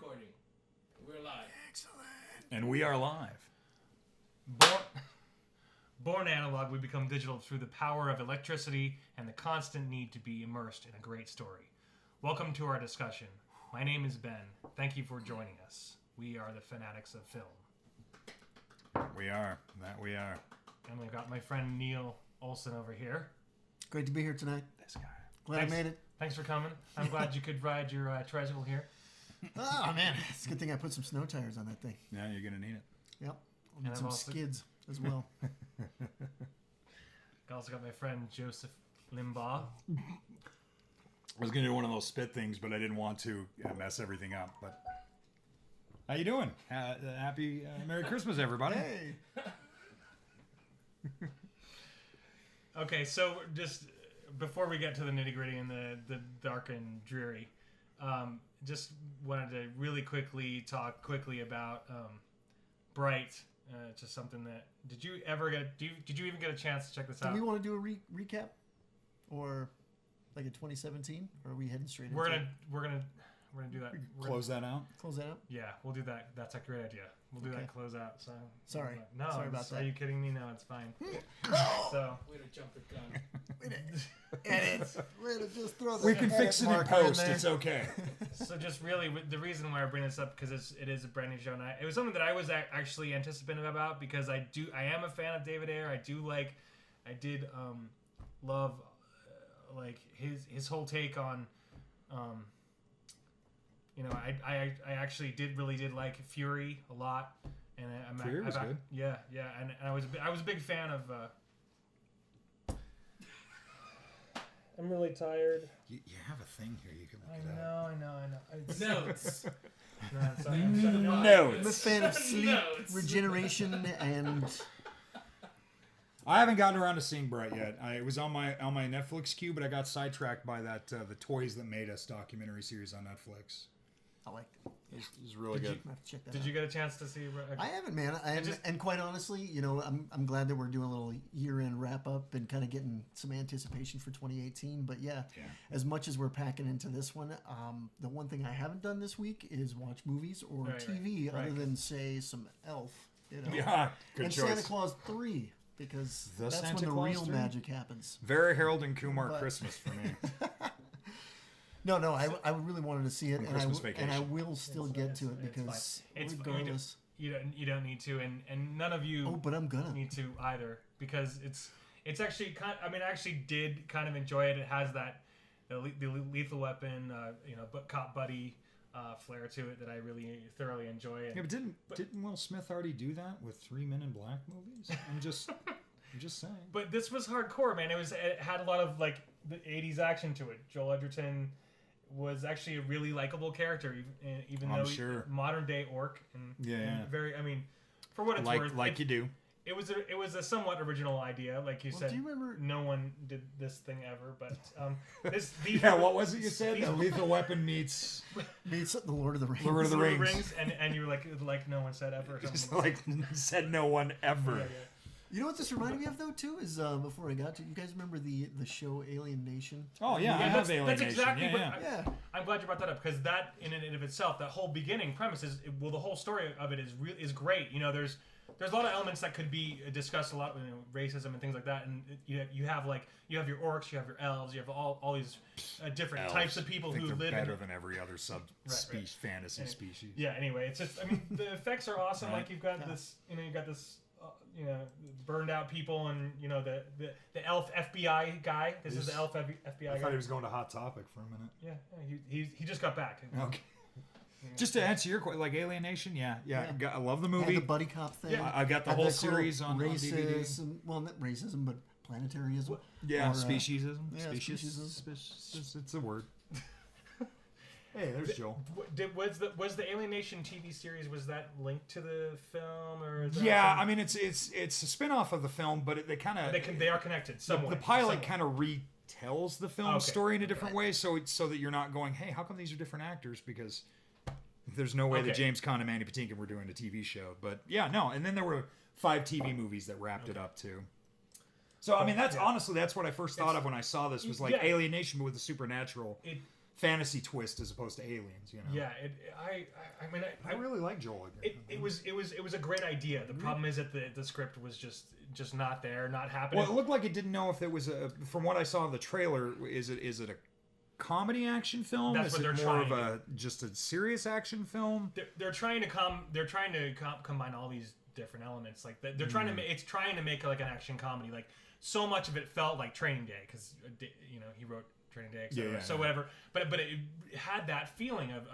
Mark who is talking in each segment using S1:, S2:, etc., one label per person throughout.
S1: recording. We're live.
S2: Excellent.
S3: And we are live.
S4: Born analog, we become digital through the power of electricity and the constant need to be immersed in a great story. Welcome to our discussion. My name is Ben. Thank you for joining us. We are the fanatics of film.
S3: We are. That we are.
S4: And we've got my friend Neil Olson over here.
S2: Great to be here tonight.
S3: This guy.
S2: Glad I made it.
S4: Thanks for coming. I'm glad you could ride your tricycle here.
S2: Oh, man. It's a good thing I put some snow tires on that thing.
S3: Yeah, you're going to need it.
S2: Yep. I'll need some skids as well.
S4: I also got my friend Joseph Limbaugh.
S3: I was going to do one of those spit things, but I didn't want to mess everything up. But how you doing? Happy Merry Christmas, everybody.
S2: Hey.
S4: Okay, so just before we get to the nitty-gritty and the dark and dreary, just wanted to really quickly talk about Bright. Just something that did you even get a chance to check this out?
S2: Do we want to do a recap, or like a 2017, or are we heading straight?
S4: We're gonna do that.
S3: Close that out.
S2: Close that out.
S4: Yeah, we'll do that. That's a great idea. We'll do that close out. So
S2: sorry.
S4: No,
S2: sorry about that.
S4: Are you kidding me? No, it's fine. So
S1: Way to jump the gun.
S2: Edit. Way to just throw the
S3: We can fix it in post.
S2: there.
S3: It's okay.
S4: So just really, the reason why I bring this up because it is a brand new show, and it was something that I was actually anticipative about because I am a fan of David Ayer. I did love like his whole take on I actually did like Fury a lot, and
S3: Fury was good.
S4: Yeah, and I was a big fan of. I'm really tired.
S3: You have a thing here. You can look it up.
S4: I know. It's,
S1: Notes.
S4: no, it's not, I'm shutting it off.
S2: I'm a
S3: Notes.
S2: fan of sleep,
S1: Notes.
S2: regeneration, and
S3: I haven't gotten around to seeing Bright yet. It was on my Netflix queue, but I got sidetracked by that the Toys That Made Us documentary series on Netflix.
S2: I liked it.
S3: It was really good.
S2: I have to check that
S4: Did
S2: out.
S4: you get a chance to see?
S2: I haven't, man. And quite honestly, I'm glad that we're doing a little year-end wrap-up and kind of getting some anticipation for 2018. But yeah, as much as we're packing into this one, the one thing I haven't done this week is watch movies or TV other than, say, some Elf.
S3: Yeah, good
S2: and
S3: choice.
S2: Santa Claus 3, because that's
S3: Santa
S2: when the
S3: Claus
S2: real
S3: 3?
S2: magic happens.
S3: Very Harold and Kumar Christmas for me.
S2: No, I really wanted to see it, and
S3: Christmas
S2: I
S3: Vacation.
S2: will still get to it because
S4: It's
S2: regardless.
S4: you don't need to, and none of you.
S2: Oh, but I'm gonna.
S4: need to either because it's actually I actually did kind of enjoy it. It has the Lethal Weapon, cop buddy flair to it that I really thoroughly enjoy.
S3: Yeah, but didn't Will Smith already do that with 3 Men in Black movies? I'm just saying.
S4: But this was hardcore, man. It had a lot of like the 80s action to it. Joel Edgerton was actually a really likable character, even though
S3: sure.
S4: Modern day orc and very. I mean, for what it's worth,
S3: you do.
S4: It was a somewhat original idea, like you said.
S2: Do you remember?
S4: No one did this thing ever, but
S3: What was it you said? That Lethal Weapon meets
S2: the Lord of the Rings.
S3: Lord of the Rings.
S4: and you were like no one said ever. Or
S3: Just
S4: something.
S3: like said no one ever.
S4: Yeah.
S2: You know what this reminded me of, though, too? Is before I got to you guys remember the show Alien Nation?
S3: Oh, yeah, I have Alien
S4: That's
S3: Nation.
S4: exactly
S3: Yeah.
S4: I'm glad you brought that up because that, in and of itself, that whole beginning premise is the whole story of it is great. There's a lot of elements that could be discussed a lot, racism and things like that, and you have your orcs, you have your elves, you have all these different types of people who live
S3: better than every other subspecies, fantasy species.
S4: Yeah. Anyway, it's just the effects are awesome. Like you've got this, burned out people, and the elf FBI guy. This is the elf FBI guy.
S3: I thought he was going to Hot Topic for a minute.
S4: Yeah, he just got back.
S3: Okay. Just to answer your question, like Alien Nation, yeah. I love the movie.
S2: The buddy cop thing.
S4: Yeah.
S3: I got the whole series on DVD.
S2: Racism, well, not racism, but planetarism.
S3: Yeah,
S2: or,
S3: speciesism.
S2: yeah,
S3: Speciesism. It's a word. Hey, there's Joel.
S4: Was the Alien Nation TV series, was that linked to the film, or? Is that
S3: I mean it's a spin-off of the film, but they kind of
S4: they are connected. Somewhat.
S3: The pilot kind of retells the film story in a different way, so that you're not going, hey, how come these are different actors? Because there's no way that James Caan and Mandy Patinkin were doing a TV show. But and then there were 5 TV movies that wrapped it up too. So I mean, honestly that's what I first thought of when I saw this was like Alien Nation, but with the supernatural fantasy twist as opposed to aliens.
S4: Yeah,
S3: I really like Joel.
S4: It was a great idea. The problem is that the script was just not there, not happening.
S3: Well, it looked like it didn't know if it was from what I saw in the trailer, is it a comedy action film?
S4: That's what they're
S3: more
S4: trying.
S3: of just a serious action film?
S4: They're trying to combine all these different elements. Like they're trying to make like an action comedy. Like so much of it felt like Training Day because he wrote Training Day, etc. So whatever. But it had that feeling of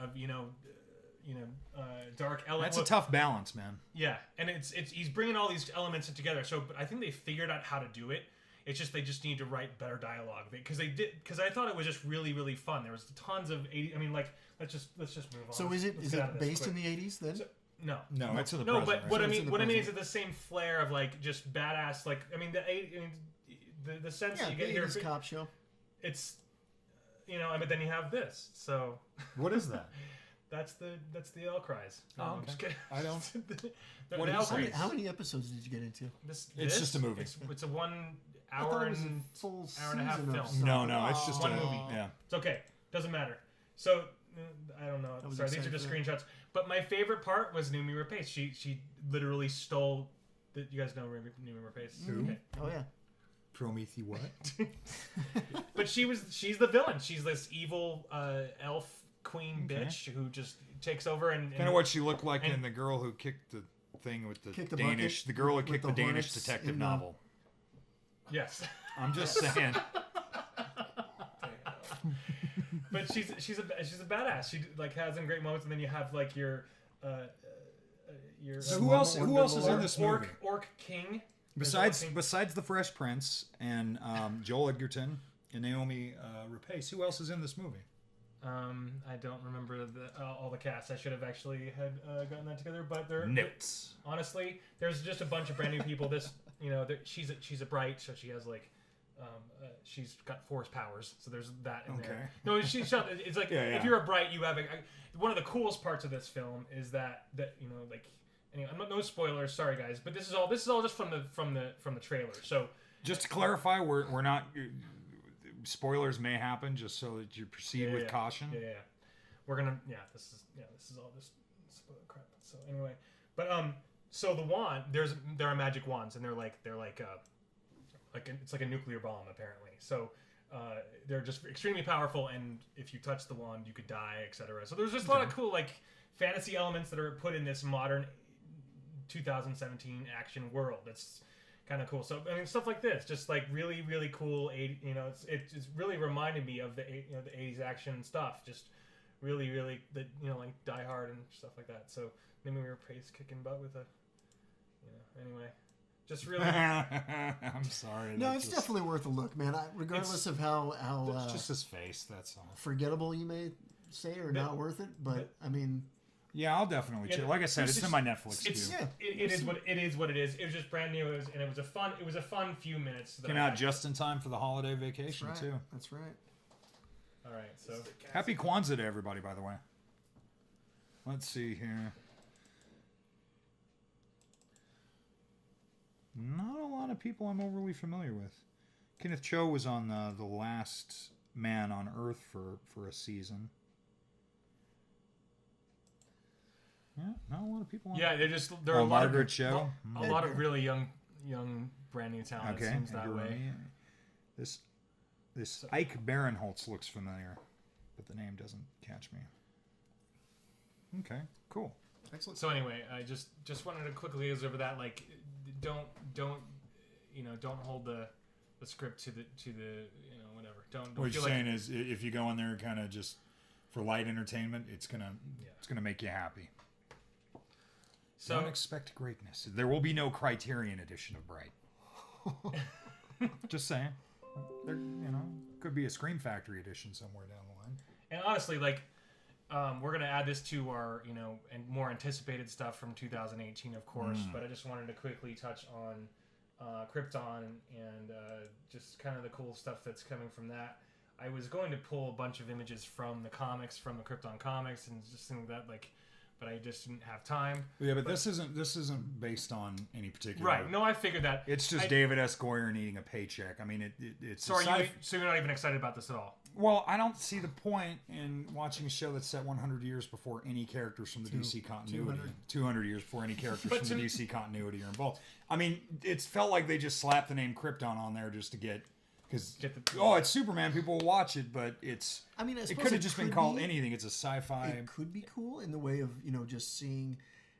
S4: dark element.
S3: That's a tough balance, man.
S4: Yeah, and it's he's bringing all these elements together. So I think they figured out how to do it. It's just they just need to write better dialogue because I thought it was just really really fun. There was tons of 80. I mean, like let's just move on.
S2: So is it based in the 80s then?
S4: No,
S3: it's in the
S4: no.
S3: present.
S4: But what I mean is it the same flair of like just badass. Like I mean the sense that you get here.
S2: Yeah, cop show.
S4: It's but then you have this. So
S3: what is that?
S4: That's the L cries. No,
S3: Oh,
S4: I'm just kidding.
S3: I don't.
S4: the
S3: What
S4: L
S3: is it?
S4: cries.
S2: How many episodes did you get into?
S3: It's just a movie.
S4: It's a 1
S2: I thought
S4: hour
S2: it was
S4: and
S2: a full
S4: hour and a half
S2: season
S4: film.
S2: of something.
S3: No, it's just
S4: One
S3: a
S4: movie.
S3: Yeah.
S4: It's okay. Doesn't matter. So I don't know.
S2: I was
S4: Sorry, these are
S2: excited
S4: just
S2: for that.
S4: screenshots. But my favorite part was Numi Rapace. She literally stole. You guys know Numi Rapace?
S3: Who?
S4: Okay.
S2: Oh yeah.
S3: Prometheus what?
S4: But she's the villain. She's this evil elf queen
S3: Okay.
S4: bitch who just takes over and
S3: Kind of what she looked like in the girl who kicked the thing with the
S2: Kicked the
S3: Danish.
S2: bucket
S3: The girl who
S2: with
S3: kicked
S2: the
S3: the Danish
S2: hornets
S3: detective
S2: in the-
S3: novel.
S4: Yes.
S3: I'm just saying.
S4: But she's a badass. She like has some great moments, and then you have like your
S3: So who else is in this movie?
S4: Orc King.
S3: Besides the Fresh Prince and Joel Edgerton and Naomi Rapace, who else is in this movie?
S4: I don't remember all the cast. I should have actually had gotten that together, but they're
S3: Nits.
S4: honestly, there's just a bunch of brand new people. This, she's a bright, so she has like, she's got force powers, so there's that in there. No, it's like if you're a bright, you have one of the coolest parts of this film is that like. Anyway, no spoilers, sorry guys, but this is all just from the trailer. So
S3: just to clarify, we're not. Spoilers may happen, just so that you proceed with caution.
S4: Yeah. We're gonna. This is all just spoiler crap. So anyway, but so the wand, there are magic wands, and they're like it's like a nuclear bomb apparently. So they're just extremely powerful, and if you touch the wand, you could die, etc. So there's just a lot of cool like fantasy elements that are put in this modern 2017 action world. That's kind of cool. So I mean, stuff like this, just like really, really cool. It's really reminded me of the 80s action stuff. Just really, really like Die Hard and stuff like that. So maybe we were kicking butt with anyway. Just really.
S3: I'm sorry.
S2: No, it's definitely worth a look, man. Regardless of how
S3: It's just his face. That's all.
S2: forgettable you may say or not worth it, but I mean.
S3: Yeah, I'll definitely check. Like I said, it's in my Netflix queue.
S4: It is what it is. It was just brand new, and it was a fun few minutes.
S3: Came out just in time for the holiday vacation too.
S2: That's right.
S4: All right, so
S3: happy Kwanzaa to everybody, by the way. Let's see here. Not a lot of people I'm overly familiar with. Kenneth Cho was on the Last Man on Earth for a season. Yeah, not a lot of people.
S4: Yeah, there are a lot
S3: Margaret
S4: of
S3: Cho.
S4: a lot of really young brand new talent.
S3: Okay,
S4: It seems that way.
S3: This Ike Barinholtz looks familiar, but the name doesn't catch me. Okay, cool.
S2: Excellent.
S4: So anyway, I just wanted to quickly go over that. Like, don't hold the script to the whatever. Don't.
S3: What
S4: feel
S3: you're saying
S4: like,
S3: is, if you go in there kind of just for light entertainment, it's gonna make you happy.
S4: So
S3: Don't expect greatness. There will be no Criterion edition of Bright. Just saying. There, could be a Scream Factory edition somewhere down the line.
S4: And honestly, like, we're gonna add this to our and more anticipated stuff from 2018, of course. But I just wanted to quickly touch on Krypton and just kind of the cool stuff that's coming from that. I was going to pull a bunch of images from the comics, from the Krypton comics, and just think that like but I just didn't have time.
S3: Yeah, but this isn't based on any particular.
S4: Right. No, I figured that.
S3: It's just David S. Goyer needing a paycheck. I mean, it's.
S4: So so you're not even excited about this at all?
S3: Well, I don't see the point in watching a show that's set 100 years before any characters from the DC continuity. 200 years before any characters from the DC continuity are involved. I mean, it's felt like they just slapped the name Krypton on there just to get. Because it's Superman, people will watch it, but it's. I mean, it could have just been called anything. It's a sci-fi.
S2: It could be cool in the way of just seeing,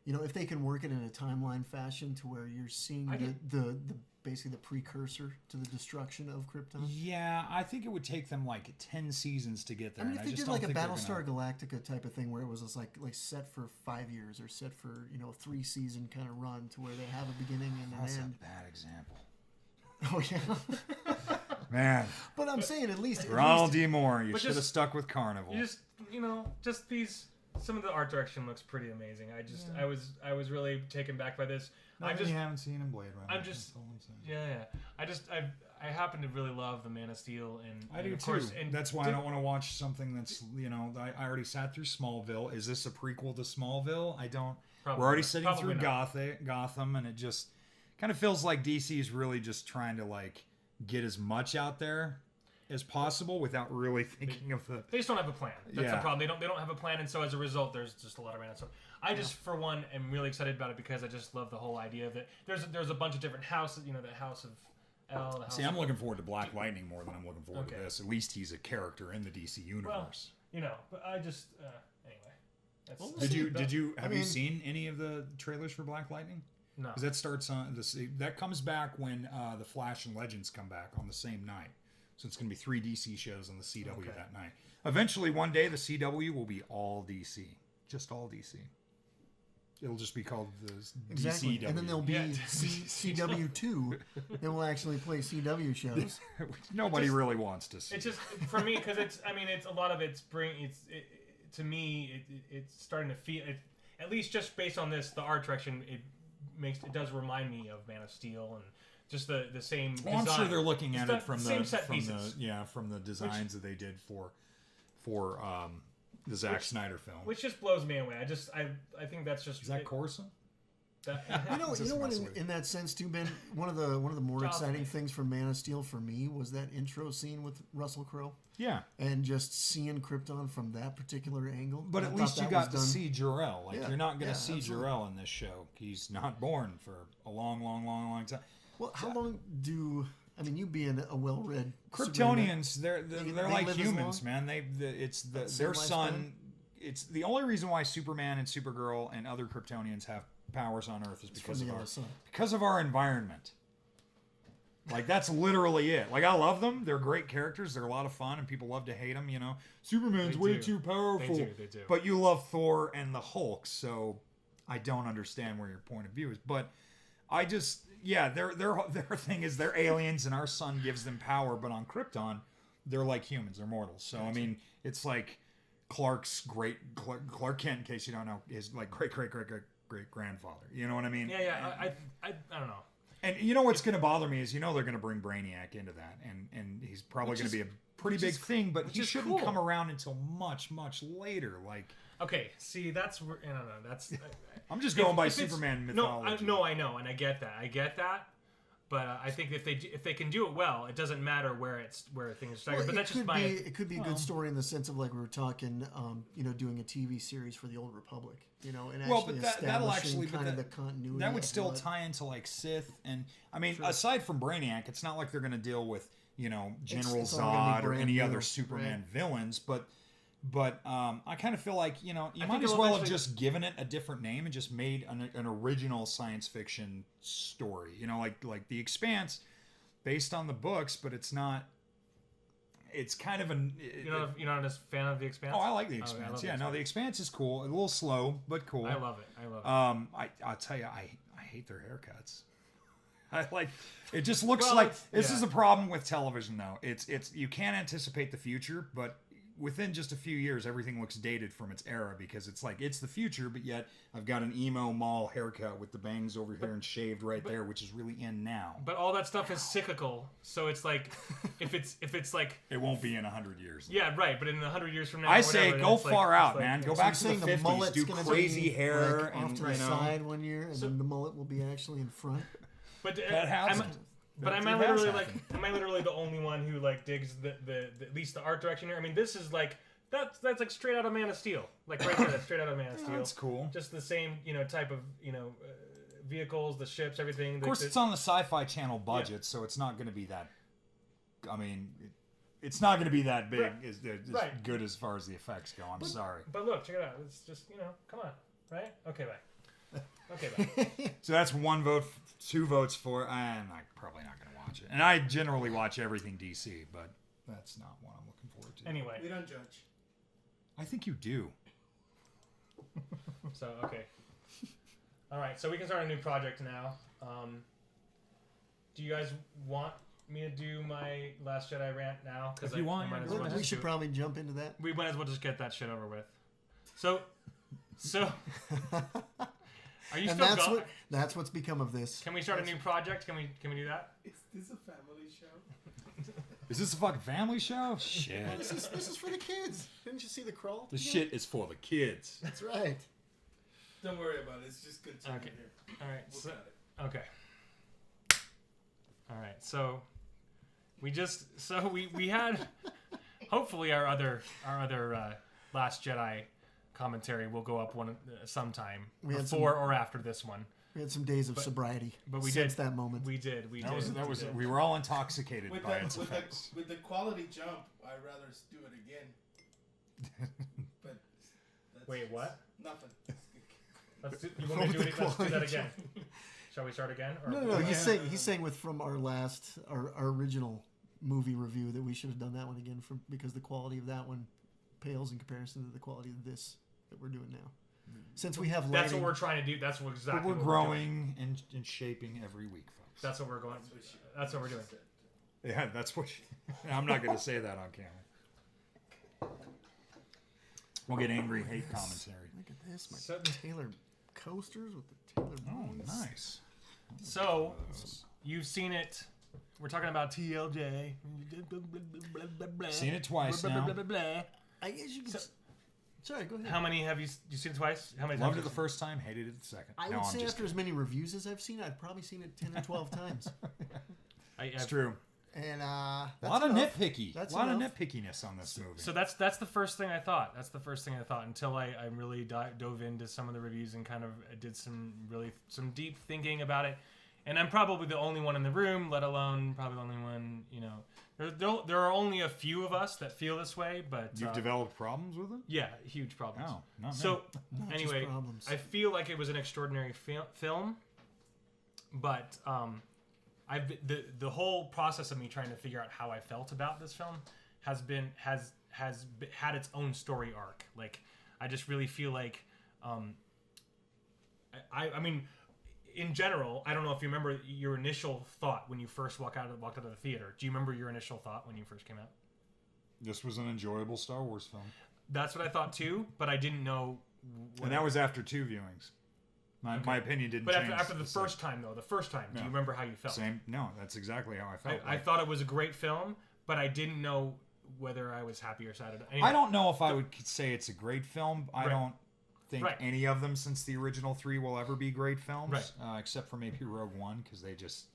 S2: if they can work it in a timeline fashion to where you're seeing the basically the precursor to the destruction of Krypton.
S3: Yeah, I think it would take them like 10 seasons to get there.
S2: I mean, if they did like a Battlestar Galactica type of thing where it was just like set for 5 years or set for a 3-season kind of run to where they have a beginning and an end.
S3: That's a bad example.
S2: Oh yeah.
S3: Man.
S2: But I'm saying at least
S3: Ronald D. Moore, you should have stuck with Carnival.
S4: You just these some of the art direction looks pretty amazing. I was really taken back by this.
S3: You haven't seen in Blade Runner.
S4: I happen to really love the Man of Steel and
S3: I do
S4: of
S3: too.
S4: Course, and
S3: that's why I don't want to watch something that's I already sat through Smallville. Is this a prequel to Smallville? I don't. We're already sitting through Gotham, and it just kind of feels like DC is really just trying to like get as much out there as possible without really thinking of the.
S4: They just don't have a plan. That's the problem. They don't have a plan, and so as a result, there's just a lot of random stuff. I just, for one, am really excited about it because I just love the whole idea of it. There's a bunch of different houses. The House of L.
S3: See, I'm looking forward to Black Lightning more than I'm looking forward to this. At least he's a character in the DC universe.
S4: Well, but I just anyway.
S3: Did you have you seen any of the trailers for Black Lightning?
S4: No.
S3: Because that starts on that comes back when the Flash and Legends come back on the same night. So it's going to be 3 DC shows on the CW that night. Eventually, one day, the CW will be all DC, just all DC. It'll just be called the DCW.
S2: And then there'll be CW2 that will actually play CW shows.
S3: Nobody really wants to see.
S4: It's just for me because it's a lot of it's to me it's starting to feel at least just based on this the art direction it does remind me of Man of Steel and just the same design.
S3: I'm sure they're looking at it from the designs that they did for the Zack Snyder film,
S4: which just blows me away. I think that's just
S3: is that Corson?
S2: You know what? In that sense, too, Ben. One of the more exciting things for Man of Steel for me was that intro scene with Russell Crowe.
S3: Yeah,
S2: and just seeing Krypton from that particular angle.
S3: But at least you got to see Jor-El. You're not going to see Jor-El in this show. He's not born for a long time.
S2: Well, how long do? I mean, you being a well-read
S3: Kryptonians, they're like humans, man. Their son. It's the only reason why Superman and Supergirl and other Kryptonians have powers on Earth is because of our environment. Like that's literally it. Like I love them. They're great characters. They're a lot of fun, and people love to hate them. Superman's way too powerful.
S4: They do.
S3: But you love Thor and the Hulk, so I don't understand where your point of view is. But I just. Yeah, their thing is they're aliens and our sun gives them power, but on Krypton, they're like humans, they're mortals. So I mean, it's like Clark Kent, in case you don't know, is like great grandfather. You know what I mean?
S4: Yeah. I don't know.
S3: And you know what's going to bother me is they're going to bring Brainiac into that, and he's probably going to be a pretty big thing, but he shouldn't come around until much later. Like.
S4: Okay, see, that's where I don't know. That's
S3: I'm just going by Superman mythology.
S4: No, I know, and I get that. But I think if they can do it well, it doesn't matter where things start. But that's just my.
S2: It could be a good story in the sense of like we were talking, doing a TV series for the Old Republic, and actually establishing kind of the continuity.
S3: That would still tie into like Sith, and I mean, aside from Brainiac, it's not like they're going to deal with General Zod or any other Superman villains, But I kind of feel like, you might as well have just given it a different name and just made an original science fiction story. Like The Expanse, based on the books, but it's not. It's kind of an.
S4: You're not a fan of The Expanse?
S3: Oh, I like The Expanse. The Expanse is cool. A little slow, but cool.
S4: I love it.
S3: I'll tell you, I hate their haircuts. It just looks like this is a problem with television though. It's you can't anticipate the future, but within just a few years, everything looks dated from its era because it's like it's the future, but yet I've got an emo mall haircut with the bangs over here and shaved right there, which is really in now.
S4: But all that stuff is cyclical, so it's like if it's like
S3: it won't be in 100 years.
S4: Yeah, right. But in 100 years from now,
S3: I say
S4: whatever,
S3: go far
S4: like,
S3: out, man. Go back to the
S2: saying
S3: 50s.
S2: mullet's
S3: Do
S2: gonna
S3: crazy
S2: be,
S3: hair
S2: like,
S3: and
S2: off to the side one year, and then the mullet will be actually in front.
S4: But
S3: That happens.
S4: But am I
S3: It has
S4: literally
S3: happened.
S4: am I literally the only one who like digs the at least the art direction here? I mean, this is like that's like straight out of Man of Steel, like right there, that's straight out of Man of Steel.
S3: That's cool.
S4: Just the same type of vehicles, the ships, everything.
S3: Of course, it's on the Sci-Fi Channel budget, so it's not going to be that. I mean, it's not going to be that big. As good as far as the effects go. I'm sorry.
S4: But look, check it out. It's just come on, right? Okay, bye. Okay, bye.
S3: So that's 1 vote, 2 votes for. I'm probably not going to watch it. And I generally watch everything DC, but that's not what I'm looking forward to.
S4: Anyway,
S1: We don't judge.
S3: I think you do.
S4: so okay. All right, so we can start a new project now. Do you guys want me to do my Last Jedi rant now?
S3: If you want,
S4: might as
S3: yeah,
S4: well
S3: go
S2: We
S4: just
S2: should
S4: do it.
S2: probably jump into that.
S4: We might as well just get that shit over with. So, are you
S2: And
S4: still going?
S2: that's what's become of this.
S4: Can we start a new project? Can we do that?
S1: Is this a family show?
S3: Is this a fucking family show? Shit.
S2: This is for the kids. Didn't you see the crawl?
S3: This shit is for the kids.
S2: That's right.
S1: Don't worry about it. It's just continue
S4: Okay.
S1: here.
S4: All right.
S1: We'll
S4: So,
S1: cut it.
S4: okay. All right. So we had hopefully our other Last Jedi commentary will go up sometime
S2: We had
S4: before or after this one.
S2: We had some days of sobriety.
S4: but we
S2: since
S4: did-
S2: that moment.
S4: We did. We did.
S3: We were all intoxicated
S1: With
S3: by
S1: the,
S3: its
S1: with,
S3: effects.
S1: the, with the quality jump, I'd rather do it again. But that's
S4: Wait, what?
S1: Nothing.
S4: You want me to do
S2: With the
S4: let's do that
S2: quality
S4: again. Shall we start again? Or
S2: No. He's
S1: Yeah.
S2: saying from our original movie review that we should have done that one again because the quality of that one pales in comparison to the quality of this that we're doing now. Since we have lighting,
S4: That's what we're trying to do. That's what exactly.
S3: But we're
S4: what
S3: growing and shaping every week, folks.
S4: That's what we're going. That's what we're doing.
S3: Yeah, that's what. I'm not going to say that on camera. We'll get angry hate commentary.
S2: Look at this, my
S4: So-
S2: Taylor coasters with the Taylor.
S3: Oh,
S2: moons.
S3: nice.
S4: So you've seen it. We're talking about TLJ.
S3: Seen it twice now.
S2: I guess you could. Sorry, go ahead.
S4: How many have you seen it twice? How many?
S3: Loved
S4: times
S3: it the first time, hated it the second.
S2: I
S3: No,
S2: would
S3: I'm
S2: say
S3: just
S2: after as many reviews as I've seen, I've probably seen it 10 or 12 times.
S3: It's true.
S2: And
S3: A lot of nitpicky.
S2: That's
S3: a lot
S2: enough.
S3: of nitpickiness on this movie.
S4: So that's the first thing I thought. That's the first thing I thought until I really dove into some of the reviews and kind of did some deep thinking about it. And I'm probably the only one in the room, let alone probably the only one. There are only a few of us that feel this way, but
S3: You've developed problems with it?
S4: yeah, huge problems.
S3: Oh, not me.
S4: So
S2: Not just
S4: anyway,
S2: problems.
S4: I feel like it was an extraordinary film, but the whole process of me trying to figure out how I felt about this film has had its own story arc. Like I just really feel like I mean, in general, I don't know if you remember your initial thought when you first walked out of the theater. Do you remember your initial thought when you first came out?
S3: This was an enjoyable Star Wars film.
S4: That's what I thought too, but I didn't know.
S3: And that was after 2 viewings. My opinion didn't
S4: But
S3: change.
S4: after the first time, though, do you remember how you felt?
S3: Same. No, that's exactly how I felt.
S4: I thought it was a great film, but I didn't know whether I was happy or sad. Anyway,
S3: I don't know if I would say it's a great film. I
S4: Right.
S3: don't think
S4: Right.
S3: any of them since the original 3 will ever be great films,
S4: Right.
S3: except for maybe Rogue One because they just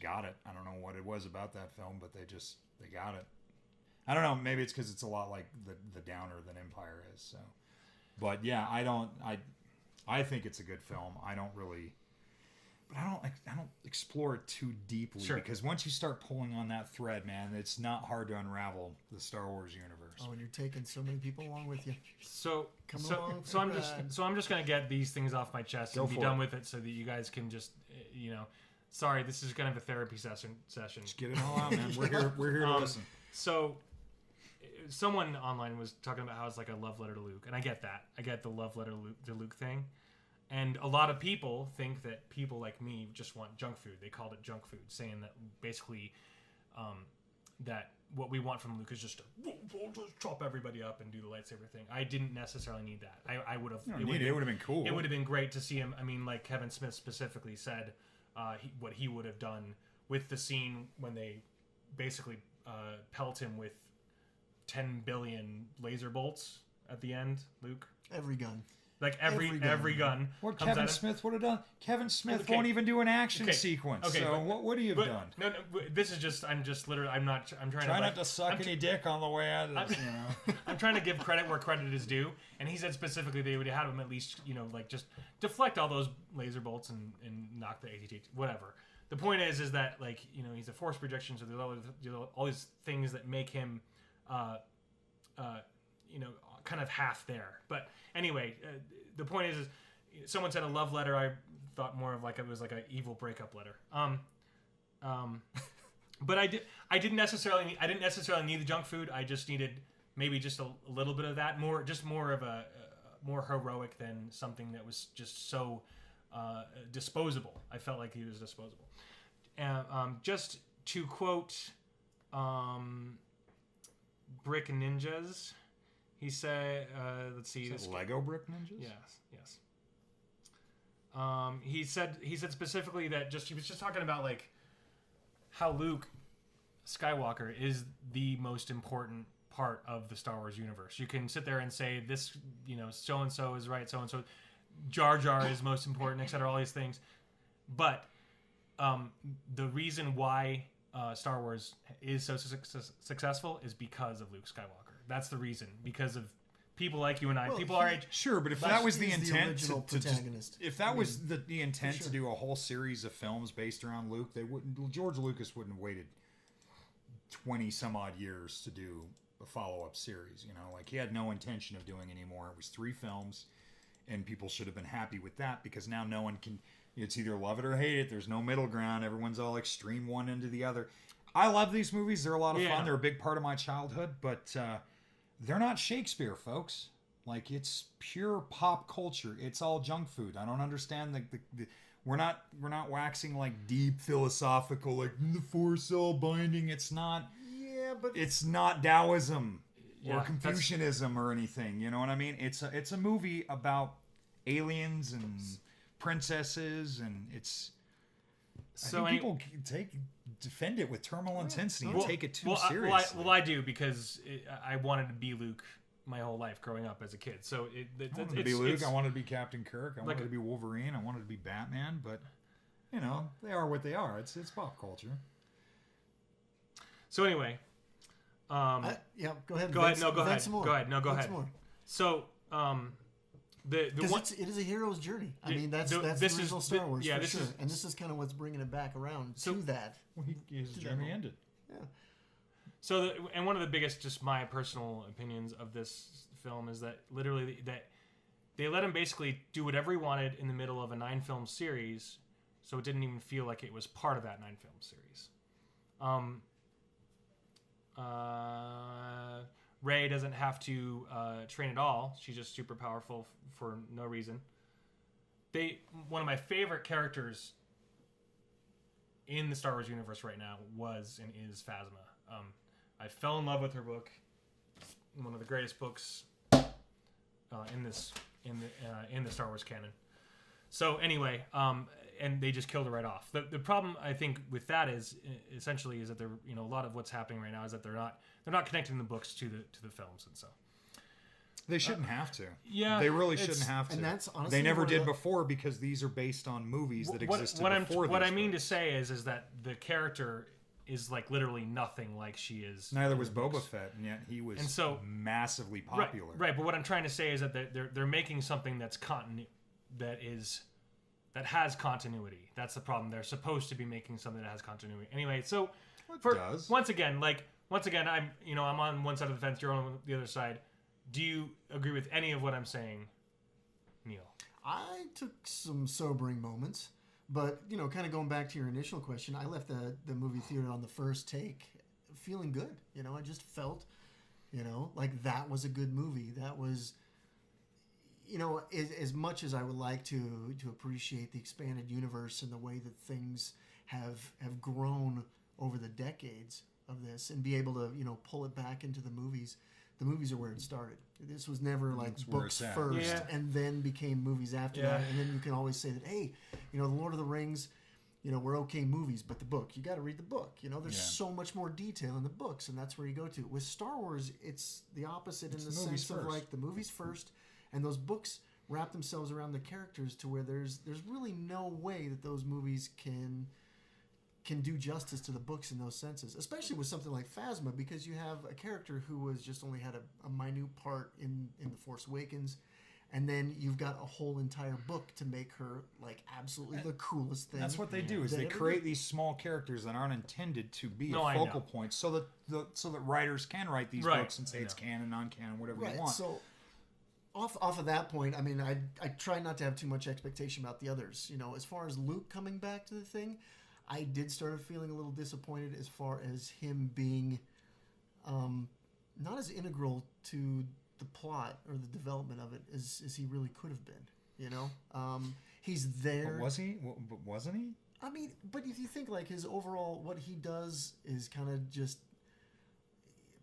S3: got it. I don't know what it was about that film, but they got it. I don't know. Maybe it's because it's a lot like the downer that Empire is. So, but yeah, I think it's a good film. I don't explore it too deeply because once you start pulling on that thread, man, it's not hard to unravel the Star Wars universe.
S2: Oh, and you're taking so many people along with you.
S4: So
S2: along
S4: so
S2: for
S4: I'm
S2: the
S4: just
S2: ride.
S4: so I'm just gonna get these things off my chest and be done with it, so that you guys can just Sorry, this is kind of a therapy session.
S3: Just get it all out, man. We're here to listen.
S4: So, someone online was talking about how it's like a love letter to Luke, and I get that. I get the love letter to Luke thing. And a lot of people think that people like me just want junk food. They called it junk food, saying that basically that what we want from Luke is just to just chop everybody up and do the lightsaber thing. I didn't necessarily need that. I would have.
S3: It would have been cool.
S4: It would have been great to see him. I mean, like Kevin Smith specifically said, what he would have done with the scene when they basically pelt him with 10 billion laser bolts at the end. Luke,
S2: every gun.
S4: Like every gun.
S3: What Kevin Smith would have done? Kevin Smith won't even do an action sequence. Okay, so what would he have done?
S4: No, this is just. I'm just literally. I'm trying
S3: Try not to suck any dick on the way out of this.
S4: I'm trying to give credit where credit is due, and he said specifically they would have him at least, like just deflect all those laser bolts and knock the ATT, whatever. The point is that like he's a force projection, so there's all these things that make him, kind of half there. But anyway, the point is someone said a love letter. I thought more of like it was like an evil breakup letter. But I didn't necessarily need the junk food. I just needed maybe just a little bit of that, more of a more heroic than something that was just so disposable. I felt like he was disposable. Just to quote Brick Ninjas. He said, let's see.
S3: Is it Lego Brick Ninjas?
S4: Yes. He said specifically that he was just talking about like how Luke Skywalker is the most important part of the Star Wars universe. You can sit there and say this, so and so is right, so and so, Jar Jar is most important, etc. All these things, but the reason why Star Wars is so successful is because of Luke Skywalker. That's the reason, because of people like you and I, people our age.
S3: Sure, but if that was the intent if that was the intent
S2: sure.
S3: to do a whole series of films based around Luke, George Lucas wouldn't have waited 20 some odd years to do a follow-up series. Like he had no intention of doing any more. It was 3 films, and people should have been happy with that because now no one can. It's either love it or hate it. There's no middle ground. Everyone's all extreme one into the other. I love these movies. They're a lot of fun. They're a big part of my childhood, but they're not Shakespeare, folks. Like, it's pure pop culture. It's all junk food. I don't understand the we're not waxing like deep philosophical, like the Force all binding. It's not.
S2: Yeah, but
S3: it's not Taoism or Confucianism or anything. You know what I mean? It's a movie about aliens and princesses, and it's. So people defend it with terminal intensity and take it too seriously.
S4: Well, I do because I wanted to be Luke my whole life growing up as a kid. So
S3: I wanted to be Luke. I wanted to be Captain Kirk. I wanted to be Wolverine. I wanted to be Batman. But they are what they are. It's pop culture.
S4: So anyway,
S2: go ahead.
S4: Go ahead. No, go ahead. Go ahead. No, go ahead. So it
S2: is a hero's journey. I mean, that's the original Star Wars for sure. And this is kind of what's bringing it back around to that.
S3: Well, his journey ended.
S2: Yeah.
S4: So, and one of the biggest, just my personal opinions of this film is that literally that they let him basically do whatever he wanted in the middle of a 9-film series, so it didn't even feel like it was part of that 9-film series. Rey doesn't have to train at all. She's just super powerful for no reason. One of my favorite characters in the Star Wars universe right now was and is Phasma. I fell in love with her book. One of the greatest books in the Star Wars canon. So anyway, and they just killed her right off. The problem I think with that is essentially is that they're a lot of what's happening right now is that they're not connecting the books to the films, and so
S3: they shouldn't have to.
S4: Yeah,
S3: they really shouldn't have to.
S2: And that's honestly
S3: they never did before because these are based on movies that existed before.
S4: What I mean to say is that the character is like literally nothing like she is.
S3: Neither was Boba Fett, and yet he was massively popular.
S4: Right, but what I'm trying to say is that they're making something that has continuity. That's the problem. They're supposed to be making something that has continuity. Anyway, so once again, I'm on one side of the fence, you're on the other side. Do you agree with any of what I'm saying, Neil? I
S2: took some sobering moments. But, kind of going back to your initial question, I left the movie theater on the first take feeling good. I just felt, like that was a good movie. That was, as much as I would like to appreciate the expanded universe and the way that things have grown over the decades of this and be able to, pull it back into the movies. The movies are where it started. This was never like books first and then became movies after that. And then you can always say that, hey, the Lord of the Rings, we're okay movies, but the book, you got to read the book. There's so much more detail in the books, and that's where you go to. With Star Wars, it's the opposite in the sense of like the movies first, and those books wrap themselves around the characters to where there's really no way that those movies can do justice to the books in those senses, especially with something like Phasma, because you have a character who was just only had a minute part in The Force Awakens, and then you've got a whole entire book to make her like absolutely the coolest thing.
S3: That's what they do, is they create these small characters that aren't intended to be a focal point, so that writers can write these books and say it's canon, non-canon, whatever you want.
S2: So off of that point, I mean, I try not to have too much expectation about the others. As far as Luke coming back to the thing, I did start feeling a little disappointed as far as him being not as integral to the plot or the development of it as he really could have been. He's there.
S3: But was he? But wasn't he?
S2: I mean, but if you think like his overall, what he does is kind of just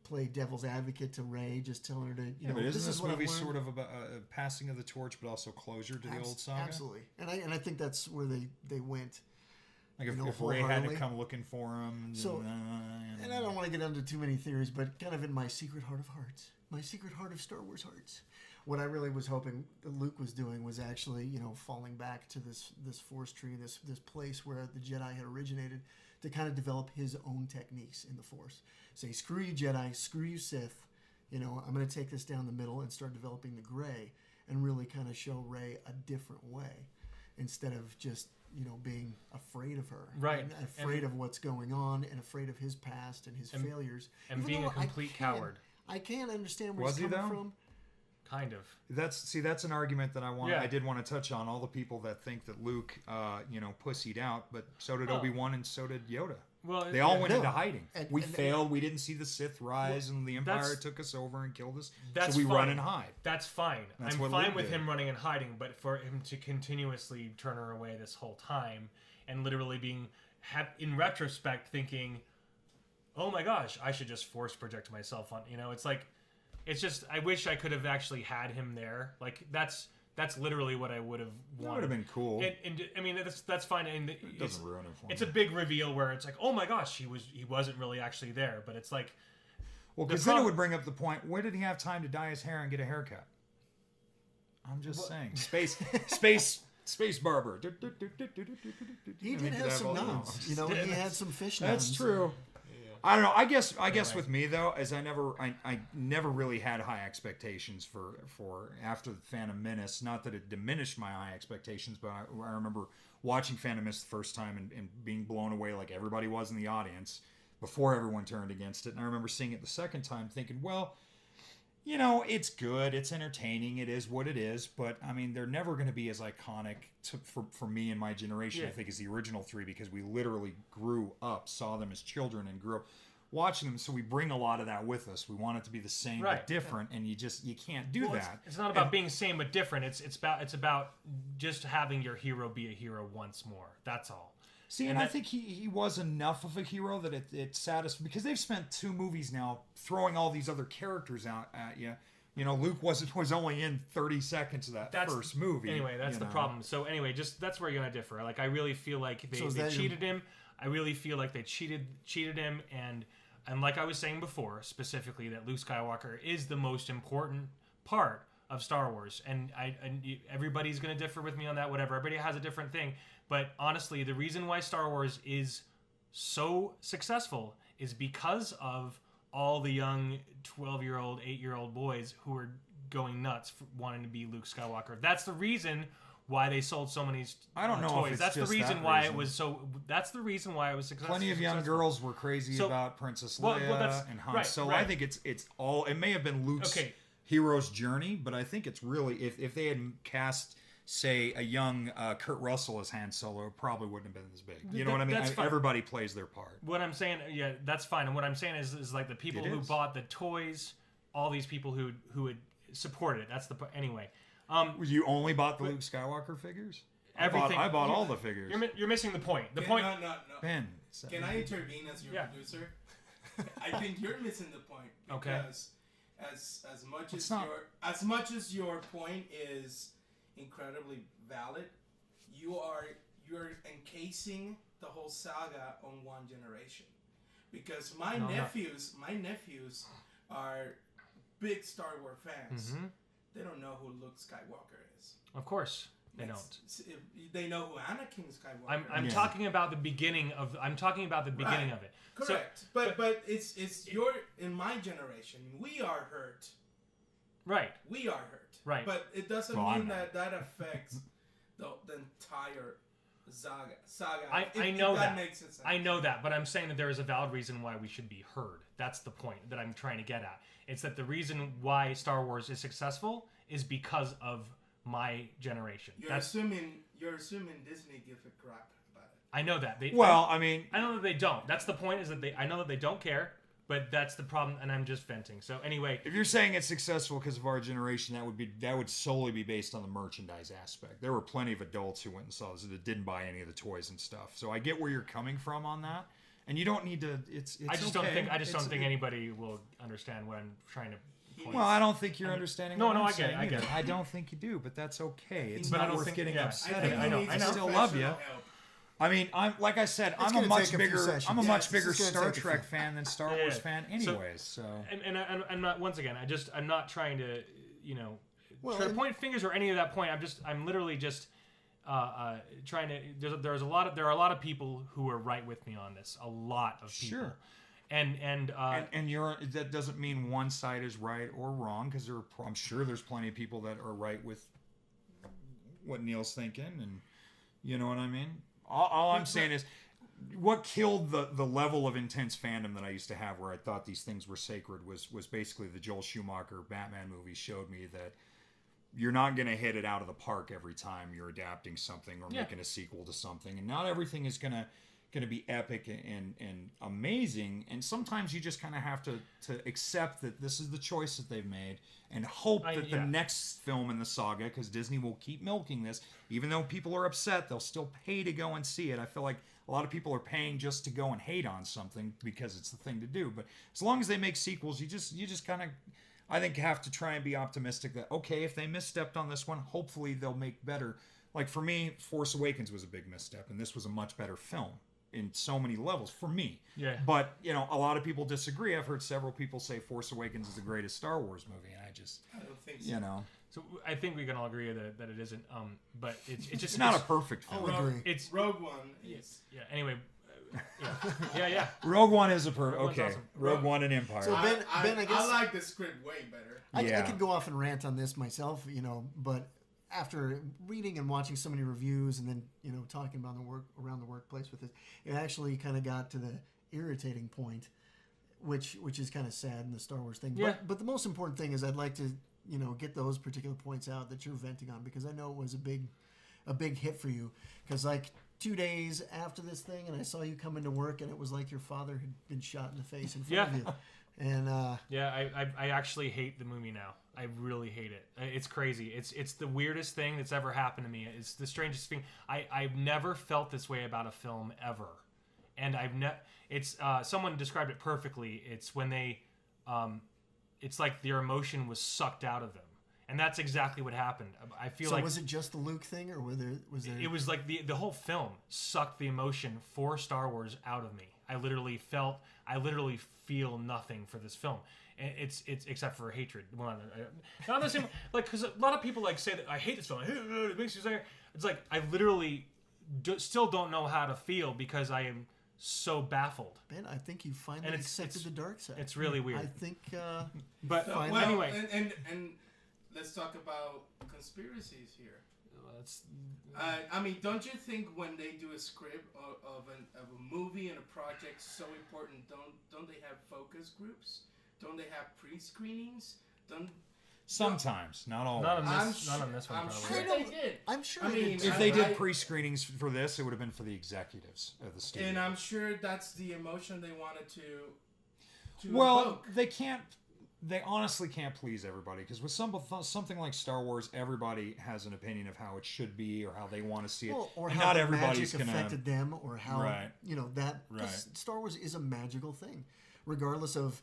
S2: play devil's advocate to Rey, just telling her to,
S3: but isn't this movie sort of about passing of the torch, but also closure to the old saga?
S2: Absolutely, and I think that's where they went.
S3: Like if Rey had to come looking for him.
S2: And I don't want to get into too many theories, but kind of in my secret heart of hearts, my secret heart of Star Wars hearts, what I really was hoping that Luke was doing was actually, falling back to this Force tree, this place where the Jedi had originated, to kind of develop his own techniques in the Force. Say, screw you Jedi, screw you Sith, I'm going to take this down the middle and start developing the gray and really kind of show Rey a different way instead of just being afraid of her,
S4: right?
S2: And afraid of what's going on, and afraid of his past and his failures,
S4: and being a complete coward.
S2: I can't understand where he's coming from.
S4: Kind of.
S3: That's an argument that I did want to touch on. All the people that think that Luke, pussied out, but so did Obi-Wan and so did Yoda.
S4: Well,
S3: they all went into hiding. We failed. We didn't see the Sith rise, and the Empire took us over and killed us. So we run and hide.
S4: That's fine. I'm fine with him running and hiding, but for him to continuously turn her away this whole time, and literally being, in retrospect, thinking, "Oh my gosh, I should just force project myself on." It's like, it's just. I wish I could have actually had him there. Like that's literally what I would have wanted.
S3: That would have been cool.
S4: And I mean, that's fine. And
S3: it doesn't ruin it for me.
S4: It's a big reveal where it's like, oh my gosh, he wasn't really actually there. But it's like,
S3: well, because then it would bring up the point: where did he have time to dye his hair and get a haircut? I'm just saying, space barber.
S2: He did have some nods. He had some fish nods.
S3: That's true. I don't know. I guess with me though, as I never really had high expectations for after the Phantom Menace. Not that it diminished my high expectations, but I remember watching Phantom Menace the first time and being blown away like everybody was in the audience before everyone turned against it. And I remember seeing it the second time thinking, well, it's good, it's entertaining, it is what it is, but I mean, they're never going to be as iconic for me and my generation, I think, as the original three, because we literally grew up, saw them as children, and grew up watching them, so we bring a lot of that with us. We want it to be the same but different, and you can't do that.
S4: It's not about being same but different. It's about just having your hero be a hero once more. That's all.
S3: See, and I think he was enough of a hero that it satisfied, because they've spent 2 movies now throwing all these other characters out at you. Luke was only in 30 seconds of that first movie.
S4: Anyway, that's the problem. So anyway, just that's where you're gonna differ. Like, I really feel like they cheated him. I really feel like they cheated him, and like I was saying before, specifically that Luke Skywalker is the most important part of Star Wars, and everybody's gonna differ with me on that. Whatever, everybody has a different thing. But honestly, the reason why Star Wars is so successful is because of all the young 12-year-old, 8-year-old boys who are going nuts for wanting to be Luke Skywalker. That's the reason why they sold so many toys.
S3: I don't know if it's
S4: that's
S3: just
S4: the reason
S3: that
S4: why
S3: reason.
S4: it was so. That's the reason why it was successful.
S3: Plenty of young girls were crazy about Princess Leia and Han Solo. I think it's all. It may have been Luke's hero's journey, but I think it's really if they had cast, say, a young Kurt Russell as Han Solo, it probably wouldn't have been as big. You know what I mean? Everybody plays their part.
S4: What I'm saying, that's fine. And what I'm saying is like the people who bought the toys, all these people who had supported it. That's the anyway.
S3: You only bought the Luke Skywalker figures?
S4: Everything.
S3: I bought all the figures.
S4: You're missing the point. The
S1: No.
S3: Ben,
S1: Can I intervene as your producer? I think you're missing the point because as much as your point is incredibly valid, you're encasing the whole saga on one generation. Because my nephews are big Star Wars fans.
S4: Mm-hmm.
S1: They don't know who Luke Skywalker is.
S4: They don't.
S1: They know who Anakin Skywalker
S4: I'm
S1: is.
S4: talking about the beginning of. I'm talking about the beginning of it.
S1: Correct.
S4: So,
S1: but it's your in my generation. We are hurt.
S4: Right.
S1: We are hurt.
S4: Right.
S1: But it doesn't mean that affects the entire saga.
S4: I know that.
S1: Makes sense.
S4: I know that, but I'm saying that there is a valid reason why we should be heard. That's the point that I'm trying to get at. It's that the reason why Star Wars is successful is because of my generation.
S1: You're assuming Disney give a crap about it.
S4: I know that. I know that they don't. That's the point. Is that I know that they don't care. But that's the problem, and I'm just venting. So anyway,
S3: if you're saying it's successful because of our generation, that would solely be based on the merchandise aspect. There were plenty of adults who went and saw this that didn't buy any of the toys and stuff. So I get where you're coming from on that, and you don't need to. I just don't
S4: think anybody will understand what I'm trying to.
S3: Well, I don't think you're understanding.
S4: No, I get it.
S3: I don't think you do, but that's okay. It's
S4: but
S3: not worth getting upset.
S4: I know.
S3: I still love you. I mean, I'm a much bigger Star Trek fan than Star Wars fan, anyways. So
S4: and I'm not. Once again, I'm not trying to try to point fingers or any of that point. I'm literally just trying to. There are a lot of people who are right with me on this. A lot of people.
S3: Sure.
S4: And
S3: that doesn't mean one side is right or wrong, because I'm sure there's plenty of people that are right with what Neil's thinking, and you know what I mean. All I'm saying is, what killed the level of intense fandom that I used to have, where I thought these things were sacred, was basically the Joel Schumacher Batman movie showed me that you're not going to hit it out of the park every time you're adapting something or making a sequel to something, and not everything is going to be epic and amazing, and sometimes you just kind of have to accept that this is the choice that they've made, and hope that the next film in the saga, because Disney will keep milking this, even though people are upset, they'll still pay to go and see it. I feel like a lot of people are paying just to go and hate on something because it's the thing to do, but as long as they make sequels, you just kind of, I think, have to try and be optimistic that, okay, if they misstepped on this one, hopefully they'll make better. Like for me, Force Awakens was a big misstep, and this was a much better film in so many levels for me.
S4: Yeah.
S3: But, a lot of people disagree. I've heard several people say Force Awakens is the greatest Star Wars movie, and I don't think so.
S4: So I think we can all agree that it isn't. But it's just
S3: it's not a perfect film.
S4: It's
S1: Rogue One.
S4: Yeah. Anyway. Yeah.
S3: Rogue One is okay.
S4: Awesome.
S3: Rogue One and Empire.
S2: So Ben, I guess
S1: I like the script way better.
S2: I could go off and rant on this myself, but after reading and watching so many reviews and then talking about around the workplace with it actually kind of got to the irritating point, which is kind of sad in the Star Wars thing.
S4: Yeah.
S2: But the most important thing is I'd like to get those particular points out that you're venting on, because I know it was a big hit for you, because like 2 days after this thing, and I saw you come into work, and it was like your father had been shot in the face in front of you. And
S4: I actually hate the movie now. I really hate it. It's crazy. It's the weirdest thing that's ever happened to me. It's the strangest thing. I've never felt this way about a film ever, and it's someone described it perfectly. It's when they, it's like their emotion was sucked out of them, and that's exactly what happened. I feel like.
S2: So was it just the Luke thing, or was there?
S4: It was like the whole film sucked the emotion for Star Wars out of me. I literally feel nothing for this film. It's except for hatred. Well, not the same, like, because a lot of people say that I hate this film. It makes you say, it's like I literally still don't know how to feel because I am so baffled.
S2: Ben, I think you finally accepted the dark side.
S4: It's really weird.
S2: I think,
S4: but
S1: anyway, and let's talk about conspiracies here. Don't you think when they do a script of a movie and a project so important, don't they have focus groups? Don't they have pre-screenings?
S3: Sometimes, not always.
S4: Not on this one.
S1: I'm sure they did.
S2: I'm sure
S3: if they did pre-screenings for this, it would have been for the executives of the studio.
S1: And I'm sure that's the emotion they wanted to
S3: evoke. They honestly can't please everybody, because with something like Star Wars, everybody has an opinion of how it should be or how they want to see it.
S2: Or
S3: and
S2: how
S3: not
S2: the
S3: everybody's
S2: magic
S3: gonna
S2: affected them, or how
S3: right.
S2: that. Right. Star Wars is a magical thing. regardless of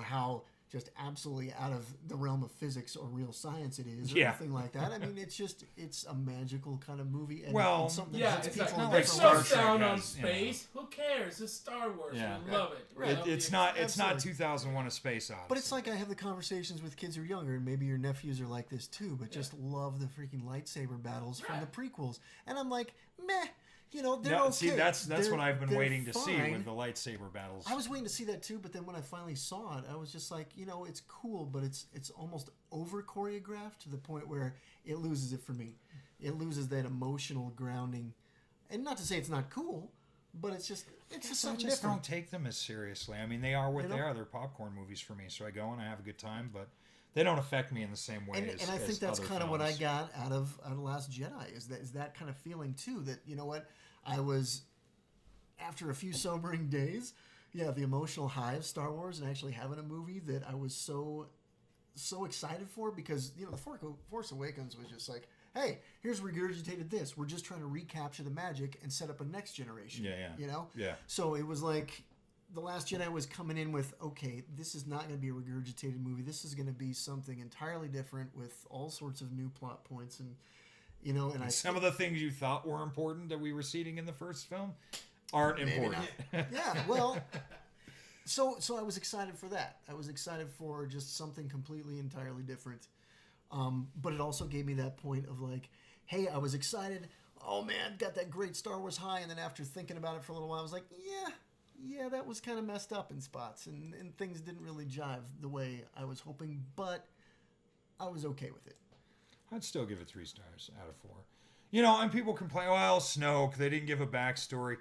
S2: how just absolutely out of the realm of physics or real science it is, or anything like that. I mean, it's a magical kind of movie. And something that hits people in
S1: it's
S2: different
S1: so
S2: ways.
S1: down on space. Who cares? It's Star Wars. We love it.
S3: It's not 2001: A Space Odyssey.
S2: But it's like I have the conversations with kids who are younger, and maybe your nephews are like this too, but just love the freaking lightsaber battles from the prequels. And I'm like, meh. They're okay.
S3: See, that's what I've been waiting to see with the lightsaber battles.
S2: I was waiting to see that too, but then when I finally saw it, I was just like, it's cool, but it's almost over choreographed to the point where it loses it for me. It loses that emotional grounding, and not to say it's not cool, but it's just something different.
S3: Don't take them as seriously. I mean, they are what they are. They're popcorn movies for me, so I go and I have a good time, but they don't affect me in the same way.
S2: And I think that's kind of what I got out of Last Jedi is that kind of feeling too. That I was, after a few sobering days, the emotional high of Star Wars and actually having a movie that I was so excited for, because the Force Awakens was just like, hey, here's regurgitated this. We're just trying to recapture the magic and set up a next generation.
S3: Yeah.
S2: So it was like The Last Jedi was coming in with, okay, this is not going to be a regurgitated movie. This is going to be something entirely different with all sorts of new plot points and
S3: some of the things you thought were important that we were seeing in the first film aren't important.
S2: Yeah, well, so I was excited for that. I was excited for just something completely entirely different. But it also gave me that point of like, hey, I was excited. Oh man, got that great Star Wars high, and then after thinking about it for a little while, I was like, yeah, that was kind of messed up in spots, and things didn't really jive the way I was hoping, but I was okay with it.
S3: I'd still give it 3 stars out of 4. And people complain, well, Snoke, they didn't give a backstory.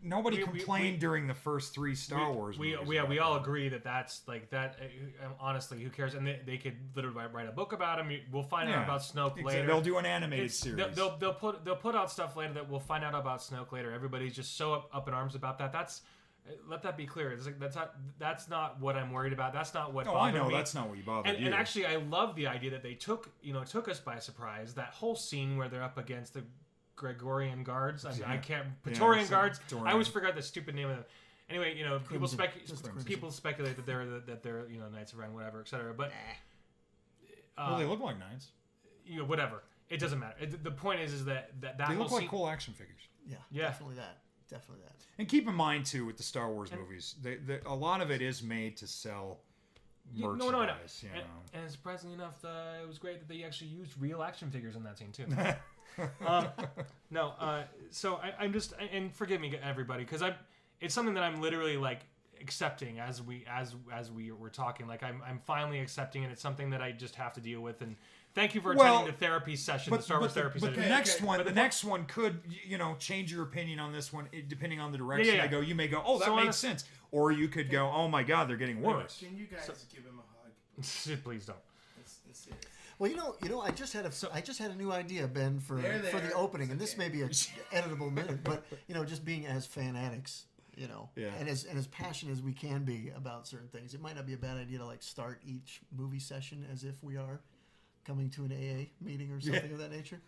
S3: Nobody complained during the first 3 Star Wars movies.
S4: We all agree that's like that. Honestly, who cares? And they could literally write a book about him. We'll find out about Snoke later.
S3: They'll do an animated series.
S4: They'll put out stuff later that we'll find out about Snoke later. Everybody's just so up in arms about that. Let that be clear. That's not what I'm worried about. That's not what bothered me.
S3: I know that's not what you bothered you.
S4: And actually, I love the idea that they took us by surprise. That whole scene where they're up against the Gregorian guards. I can't. Praetorian guards. I always forgot the stupid name of them. Anyway, people speculate that they're Knights of Ren, whatever, etc. But
S3: well, they look like knights.
S4: Whatever. It doesn't matter. The point is that
S3: they look like cool action figures.
S2: Yeah, definitely that.
S3: And keep in mind too, with the Star Wars movies, a lot of it is made to sell merchandise.
S4: And surprisingly enough, it was great that they actually used real action figures in that scene too. So I'm just, and forgive me everybody, because it's something that I'm literally like accepting as we were talking. Like I'm finally accepting it. It's something that I just have to deal with. And thank you for attending the therapy session, the Star Wars therapy session.
S3: But the next one could, change your opinion on this one depending on the direction they go. You may go, oh, that makes sense, or you could go, oh my God, they're getting worse.
S1: Can you guys give him a hug?
S4: Please don't.
S1: It's serious.
S2: Well, I just had a new idea, Ben, for the opening, and this may be an editable minute, but just being as fan addicts, and as passionate as we can be about certain things, it might not be a bad idea to like start each movie session as if we are coming to an AA meeting or something of that nature.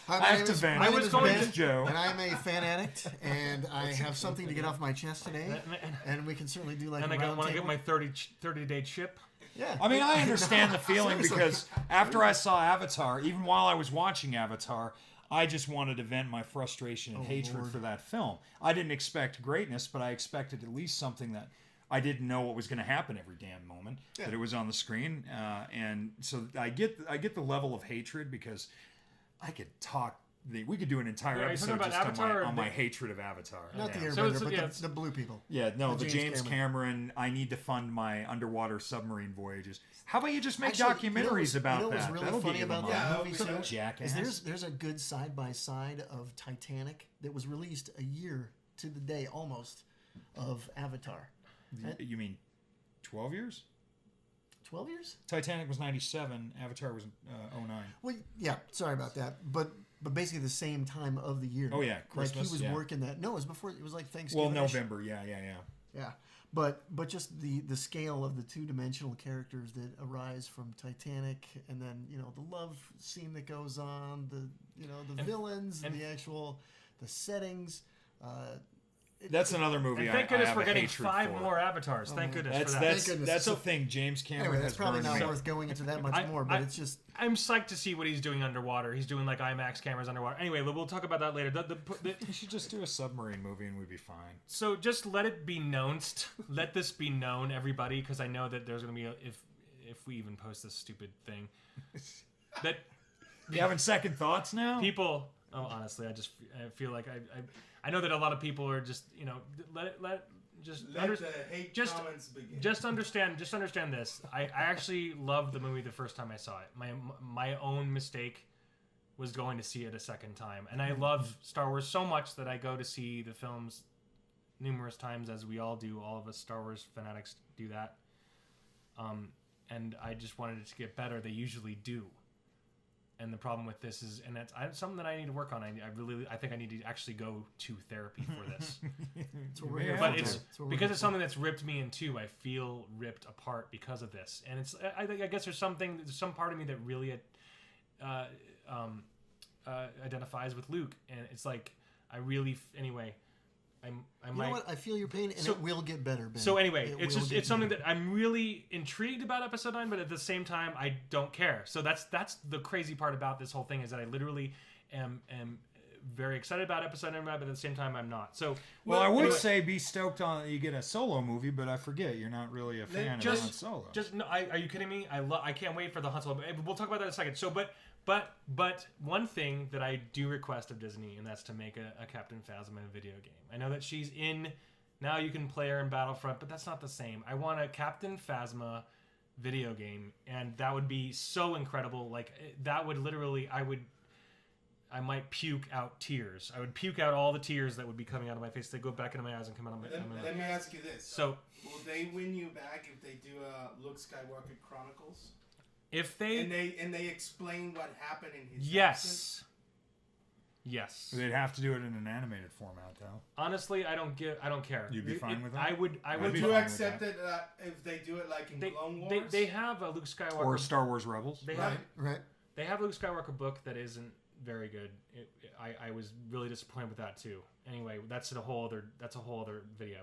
S3: I have to vent.
S2: I was going
S3: to Joe,
S2: and I'm a fan addict, and I have something to get off my chest today, and we can certainly do like.
S4: And I want to get my 30-day chip.
S2: Yeah.
S3: I mean, I understand the feeling because after I saw Avatar, even while I was watching Avatar, I just wanted to vent my frustration and hatred for that film. I didn't expect greatness, but I expected at least something that I didn't know what was going to happen every damn moment that it was on the screen. And so I get the level of hatred because I could talk. We could do an entire episode just on my hatred of Avatar.
S2: Not the Airbender, but the blue people.
S3: Yeah, no, the James Cameron. I need to fund my underwater submarine voyages. How about you just make documentaries about that?
S2: You know what's really funny about that movie too?
S3: Jackass.
S2: Is there's a good side-by-side of Titanic that was released a year to the day almost of Avatar.
S3: You mean 12 years?
S2: 12 years?
S3: Titanic was 97. Avatar was 09.
S2: Well, yeah. Sorry about that, but basically the same time of the year.
S3: Oh yeah, Christmas.
S2: Like he was working that. No, it was before. It was like Thanksgiving.
S3: Well, November. Yeah.
S2: Yeah, but just the scale of the two-dimensional characters that arise from Titanic, and then the love scene that goes on, the villains, and the settings.
S3: That's another movie.
S4: And thank goodness
S3: I
S4: we're getting
S3: hatred
S4: 5
S3: for.
S4: more Avatars. Thank goodness for that.
S3: That's
S2: Thank goodness.
S3: that's
S2: So-
S3: the thing. James Cameron
S2: Anyway, that's
S3: has
S2: probably
S3: burned
S2: not
S3: me.
S2: worth going into that much more, but it's just.
S4: I'm psyched to see what he's doing underwater. He's doing like IMAX cameras underwater. Anyway, we'll talk about that later.
S3: You should just do a submarine movie and we'd be fine.
S4: So just let it be known. Let this be known, everybody, because I know that there's going to be if we even post this stupid thing, that
S3: You having second thoughts now?
S4: people. Oh, honestly, I feel like I know that a lot of people are just let
S1: the hate comments begin.
S4: Just understand this. I actually loved the movie the first time I saw it. My own mistake was going to see it a second time. And I love Star Wars so much that I go to see the films numerous times, as we all do. All of us Star Wars fanatics do that. And I just wanted it to get better. They usually do. And the problem with this is, and that's something that I need to work on. I think I need to actually go to therapy for this.
S2: That's what we're here
S4: But
S2: for.
S4: it's
S2: That's what we're
S4: because
S2: here
S4: it's something that's ripped me in two. I feel ripped apart because of this, and it's. I guess there's some part of me that really identifies with Luke, and it's like I really anyway. I
S2: You know what? I feel your pain, and it will get better, Ben.
S4: So anyway,
S2: It
S4: it's
S2: will
S4: just
S2: get
S4: it's something
S2: better.
S4: that I'm really intrigued about episode 9, but at the same time I don't care. So that's the crazy part about this whole thing, is that I literally am very excited about episode 9, but at the same time I'm not. So
S3: Well, I would
S4: anyway,
S3: say be stoked on you get a solo movie, but I forget you're not really a fan of Han Solo.
S4: Just no, are you kidding me? I can't wait for the Han Solo. We'll talk about that in a second. So but one thing that I do request of Disney, and that's to make a Captain Phasma video game. I know that she's in now. You can play her in Battlefront, but that's not the same. I want a Captain Phasma video game, and that would be so incredible. Like that would literally, I might puke out tears. I would puke out all the tears that would be coming out of my face. They go back into my eyes and come out of my.
S1: Let me ask you this.
S4: So
S1: will they win you back if they do Luke Skywalker Chronicles?
S4: if they
S1: And they explain what happened in his
S4: yes. Yes.
S3: They'd have to do it in an animated format, though.
S4: Honestly, I don't care.
S3: You'd be fine with that?
S4: I would.
S1: Would
S3: be
S1: you
S3: fine with
S1: accept
S3: that.
S1: it if they do it like in
S4: They,
S1: Clone Wars?
S4: they have a Luke Skywalker.
S3: Or Star Wars Rebels.
S4: They have
S2: Right.
S4: they have a Luke Skywalker book that isn't very good. I was really disappointed with that too. Anyway, that's a whole other video.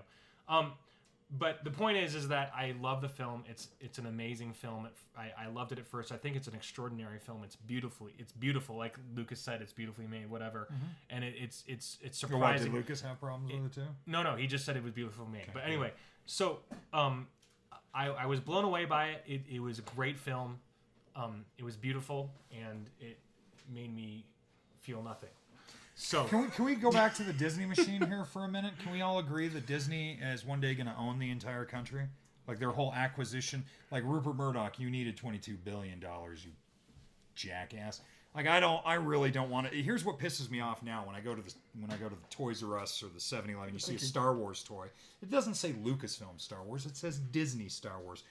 S4: But the point is that I love the film. It's an amazing film. I loved it at first. I think it's an extraordinary film. It's beautiful. Like Lucas said, it's beautifully made. Whatever. And it's
S3: Why,
S4: surprising.
S3: did Lucas have problems with it too?
S4: No, he just said it was beautifully made. But anyway, so I was blown away by it. It was a great film. It was beautiful, and it made me feel nothing. So
S3: Can we go back to the Disney machine here for a minute? Can we all agree that Disney is one day going to own the entire country? Like their whole acquisition, like Rupert Murdoch, you needed $22 billion, you jackass. Like I really don't want to. Here's what pisses me off now when I go to the Toys R Us or the 7-Eleven, you see a Star Wars toy. It doesn't say Lucasfilm Star Wars. It says Disney Star Wars.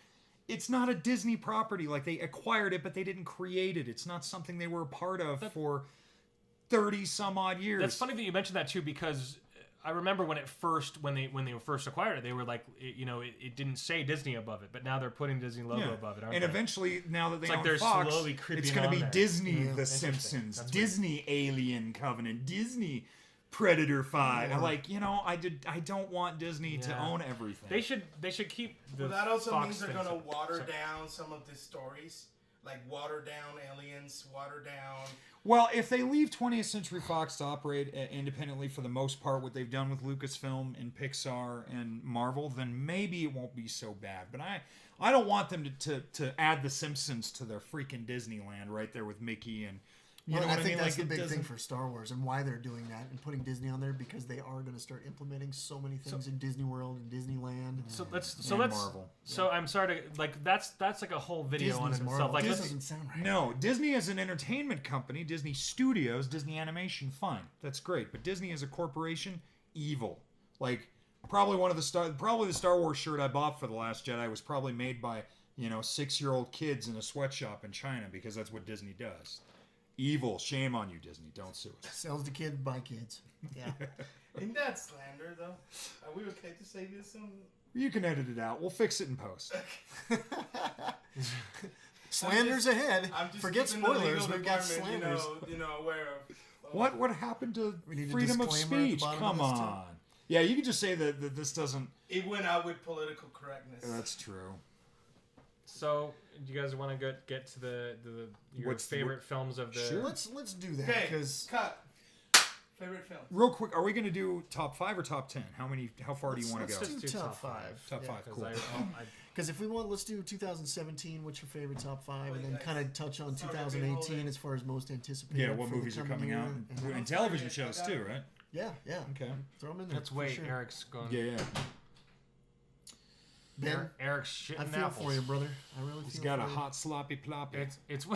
S3: It's not a Disney property. Like they acquired it, but they didn't create it. It's not something they were a part of for 30 some odd years.
S4: that's funny that you mentioned that too, because I remember when they first acquired it, they were like, it didn't say Disney above it, but now they're putting Disney logo above it. Aren't
S3: And
S4: they?
S3: eventually, now that they
S4: like
S3: own
S4: they're
S3: Fox,
S4: slowly creeping
S3: it's going to
S4: on
S3: be
S4: there.
S3: Disney, The
S4: Interesting.
S3: Simpsons,
S4: That's weird.
S3: Disney Alien Covenant, Disney Predator 5.
S2: Yeah.
S3: Like, I don't want Disney to
S4: Yeah.
S3: own everything.
S4: They should keep the
S1: Well, that also
S4: Fox
S1: means they're
S4: things.
S1: going to water
S4: Sorry.
S1: down some of the stories. Like water down aliens, water down.
S3: Well, if they leave 20th Century Fox to operate independently for the most part, what they've done with Lucasfilm and Pixar and Marvel, then maybe it won't be so bad. But I don't want them to add The Simpsons to their freaking Disneyland right there with Mickey and you know what
S2: I think
S3: mean?
S2: that's
S3: Like,
S2: the
S3: it
S2: big thing
S3: doesn't-
S2: for Star Wars and why they're doing that and putting Disney on there, because they are going to start implementing so many things in Disney World and Disneyland.
S4: So let's
S3: Marvel.
S4: So I'm sorry to like that's like a whole video on
S2: Disney's
S4: itself.
S2: Marvel.
S4: Like
S2: This
S4: let's-
S2: doesn't sound right.
S3: No, Disney is an entertainment company. Disney Studios, Disney Animation, fine, that's great. But Disney as a corporation, evil. Like probably the Star Wars shirt I bought for The Last Jedi was probably made by 6-year-old kids in a sweatshop in China, because that's what Disney does. Evil. Shame on you, Disney. Don't sue us.
S2: Sells to kids by kids. Yeah.
S1: Isn't that slander, though? Are we okay to say this?
S3: You can edit it out. We'll fix it in post.
S2: Slanders ahead.
S1: I'm just
S2: Forget
S1: keeping the legal
S2: spoilers. We've got
S1: department,
S2: slanders.
S1: Aware of.
S3: What happened to
S2: We need a
S3: freedom of
S2: disclaimer at the
S3: speech?
S2: bottom
S3: Come
S2: of this, too.
S3: on. Yeah, you could just say that this doesn't.
S1: It went out with political correctness.
S3: That's true.
S4: So, do you guys want to get to your favorite films of the?
S3: Sure.
S2: Let's do that.
S1: Okay,
S2: Because
S1: cut. Favorite film.
S3: Real quick, are we going to do top 5 or top 10? How far do you want to go?
S2: Let's do top 5.
S3: Top 5, cool.
S2: Because if we want, let's do 2017. What's your favorite top 5, and then
S1: guys.
S2: kind of touch on 2018 as far as most anticipated.
S3: Yeah, what
S2: for the
S3: movies are
S2: coming
S3: coming out,
S2: year.
S3: and television shows too, right?
S2: Yeah.
S3: Okay.
S2: Throw them in there.
S4: Let's
S2: for
S4: wait.
S2: sure.
S4: Eric's going.
S3: Yeah.
S2: Ben,
S4: Eric's shitting
S2: I feel
S4: apples.
S2: for you, brother. I really
S3: He's
S2: feel
S3: got
S2: for
S3: a
S2: you.
S3: hot sloppy ploppy.
S4: It's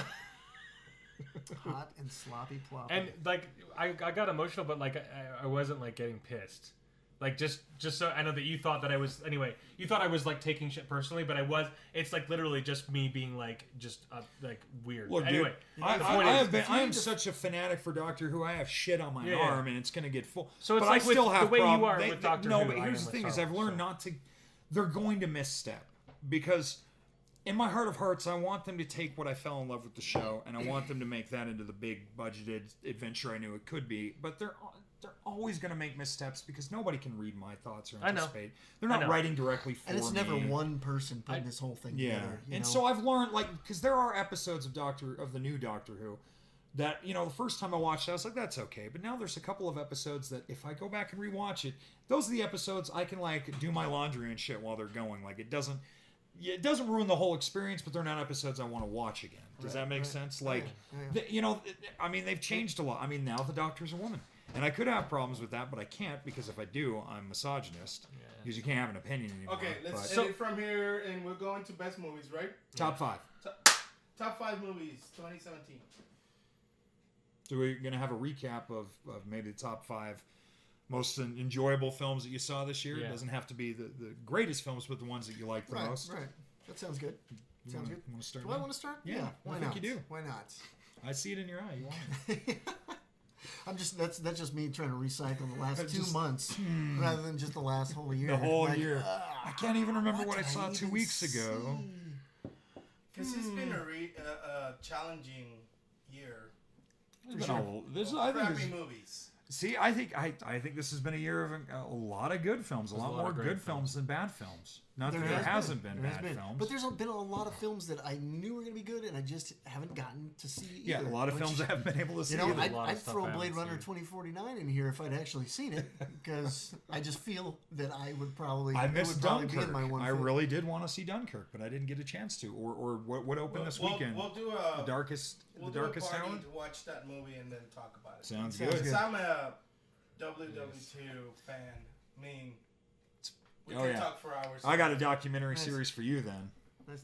S2: hot and sloppy plop.
S4: and like I got emotional, but like I wasn't like getting pissed. Like just so I know that you thought that I was anyway. You thought I was like taking shit personally, but I was. It's like literally just me being like just like weird.
S3: Look,
S4: anyway,
S3: dude, I am such a fanatic for Doctor Who. I have shit on my
S4: Yeah.
S3: arm, and it's gonna get full.
S4: So it's
S3: but
S4: like
S3: I still
S4: with
S3: have
S4: the way you
S3: problems.
S4: are with Doctor
S3: No,
S4: Who,
S3: but
S4: I
S3: here's
S4: am
S3: the
S4: with
S3: thing: is
S4: Star
S3: I've
S4: Wars,
S3: learned not to. They're going to misstep because. In my heart of hearts, I want them to take what I fell in love with the show, and I want them to make that into the big budgeted adventure I knew it could be. But they're always going to make missteps because nobody can read my thoughts or anticipate. They're not writing directly for me.
S2: And it's never one person putting this whole thing together.
S3: And so I've learned, like, because there are episodes of the new Doctor Who that, you know, the first time I watched it, I was like, that's okay. But now there's a couple of episodes that if I go back and rewatch it, those are the episodes I can, like, do my laundry and shit while they're going. Like, it doesn't ruin the whole experience, but they're not episodes I want to watch again. Does that make sense? Like, you know, I mean, they've changed a lot. I mean, now the Doctor's a woman. And I could have problems with that, but I can't because if I do, I'm misogynist. Because you can't have an opinion anymore.
S1: Okay, let's end it from here, and we're going to best movies, right?
S3: Top 5.
S1: Top 5 movies, 2017.
S3: So we're going to have a recap of maybe the top 5 most enjoyable films that you saw this year.
S4: Yeah.
S3: It doesn't have to be the greatest films, but the ones that you like the most.
S2: Right. That sounds good. Sounds good.
S3: Want to start?
S2: Do I want to start?
S3: Yeah.
S2: Why
S3: I think
S2: not?
S3: you do.
S2: Why not?
S3: I see it in your eye. You want it.
S2: That's just me trying to recycle the last 2 months rather than just the last whole year.
S3: The whole year. I can't even remember what I saw 2 weeks ago.
S1: Because it's been a challenging year. Crappy movies.
S3: See, I think this has been a year of a lot of good films, a lot more good films than bad films. Not that there hasn't been bad films,
S2: but there's been a lot of films that I knew were going to be good, and I just haven't gotten to see.
S3: Yeah,
S2: either,
S3: a lot of films I haven't been able to see.
S2: You know,
S3: either.
S2: I'd throw Blade Runner 2049 in here if I'd actually seen it, because I just feel that I would probably.
S3: I missed Dunkirk.
S2: My one
S3: I really did want to see Dunkirk, but I didn't get a chance to. Or what opened this weekend?
S1: We'll do
S3: the darkest
S1: hour.
S3: hour.
S1: To watch that movie and then talk about it.
S3: Sounds good.
S1: Because I'm a WW2 fan. I mean, we can talk for hours.
S3: I got a documentary series for you then.
S2: Nice.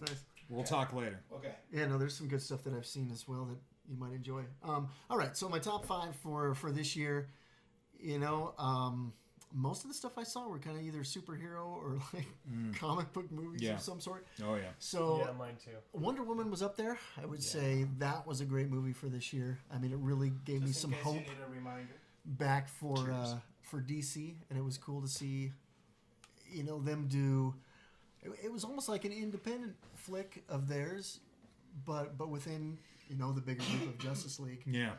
S3: We'll talk later.
S1: Okay.
S2: Yeah, no, there's some good stuff that I've seen as well that you might enjoy. All right, so my top 5 for this year, you know, most of the stuff I saw were kind of either superhero or like comic book movies of some sort.
S3: Oh yeah.
S2: So
S4: yeah, mine too.
S2: Wonder Woman was up there. I would say that was a great movie for this year. I mean, it really gave me some hope.
S1: You need a reminder.
S2: Back for DC, and it was cool to see, you know, them do. It was almost like an independent flick of theirs, but within, you know, the bigger group of Justice League.
S3: Yeah.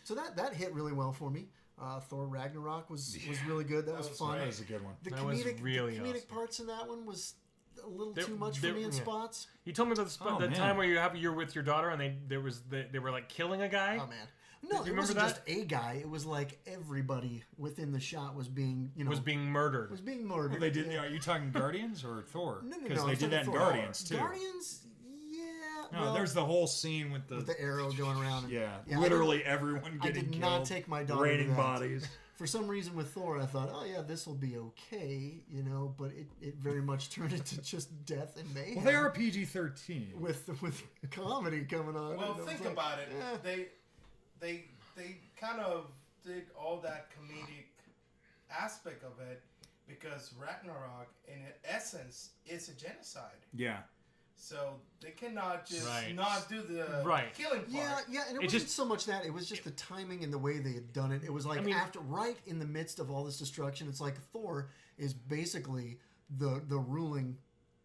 S2: So that hit really well for me. Thor Ragnarok was really good. That was fun.
S3: That was a good one.
S2: The
S4: That was really
S2: comedic
S4: awesome.
S2: parts in that one was a little too much for me in spots.
S4: You told me about the time where you're with your daughter and they were like killing a guy.
S2: Oh man. No, it wasn't just a guy. It was like everybody within the shot was being, you know,
S4: murdered.
S2: Was being murdered.
S3: Well, they did. Are you talking Guardians or Thor?
S2: No.
S3: Because they did that in Guardians too.
S2: Guardians, yeah.
S3: No, there's the whole scene with the
S2: arrow going around.
S3: And, literally everyone getting killed.
S2: I did not take my daughter
S3: raining
S2: to that.
S3: bodies.
S2: For some reason with Thor, I thought, oh yeah, this will be okay, you know, but it very much turned into just death and mayhem.
S3: Well, they are PG-13
S2: with comedy coming on.
S1: Well, think about it. They kind of did all that comedic aspect of it because Ragnarok, in essence, is a genocide.
S3: Yeah.
S1: So they cannot just not do the killing part.
S2: Yeah, and it wasn't so much that. It was just the timing and the way they had done it. It was like right in the midst of all this destruction, it's like Thor is basically the ruling,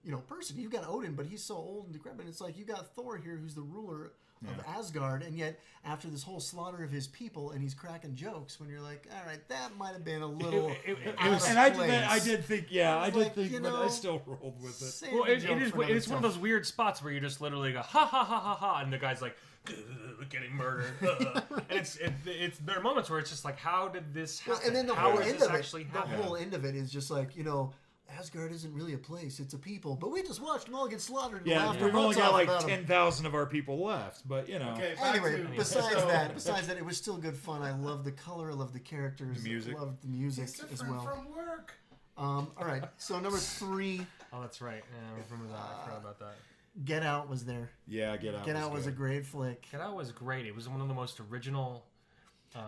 S2: you know, person. You've got Odin, but he's so old and decrepit. It's like you got Thor here who's the ruler of Asgard, and yet after this whole slaughter of his people, and he's cracking jokes when you're like, all right, that might have been a little.
S3: I did think,
S2: you
S3: but
S2: know,
S3: I still rolled with it.
S4: Well, it's one of those weird spots where you just literally go ha ha ha ha ha, and the guy's like getting murdered, and it's there are moments where it's just like, how did this happen?
S2: Well, and then the
S4: how
S2: whole
S4: does
S2: end
S4: this
S2: of it,
S4: actually
S2: the
S4: happen?
S2: whole end of it is just like, you know, Asgard isn't really a place; it's a people. But we just watched them all get slaughtered. And
S3: Yeah,
S2: laughed
S3: we've
S2: our
S3: only
S2: butts
S3: got
S2: off
S3: like
S2: about 'em.
S3: 10,000 of our people left, but you know.
S1: Okay, back
S2: Anyway,
S1: to-
S2: besides
S1: so-
S2: that, it was still good fun. I love the color, I love the characters,
S3: The music.
S2: I love the music
S1: It's
S2: as
S1: different
S2: well.
S1: from work.
S2: All right, so number 3,
S4: Oh, that's right. Yeah, I remember that. I forgot about that.
S2: Get Out was there.
S3: Yeah, Get Out.
S2: Get Out was a
S3: good.
S2: great flick.
S4: Get Out was great. It was one of the most original.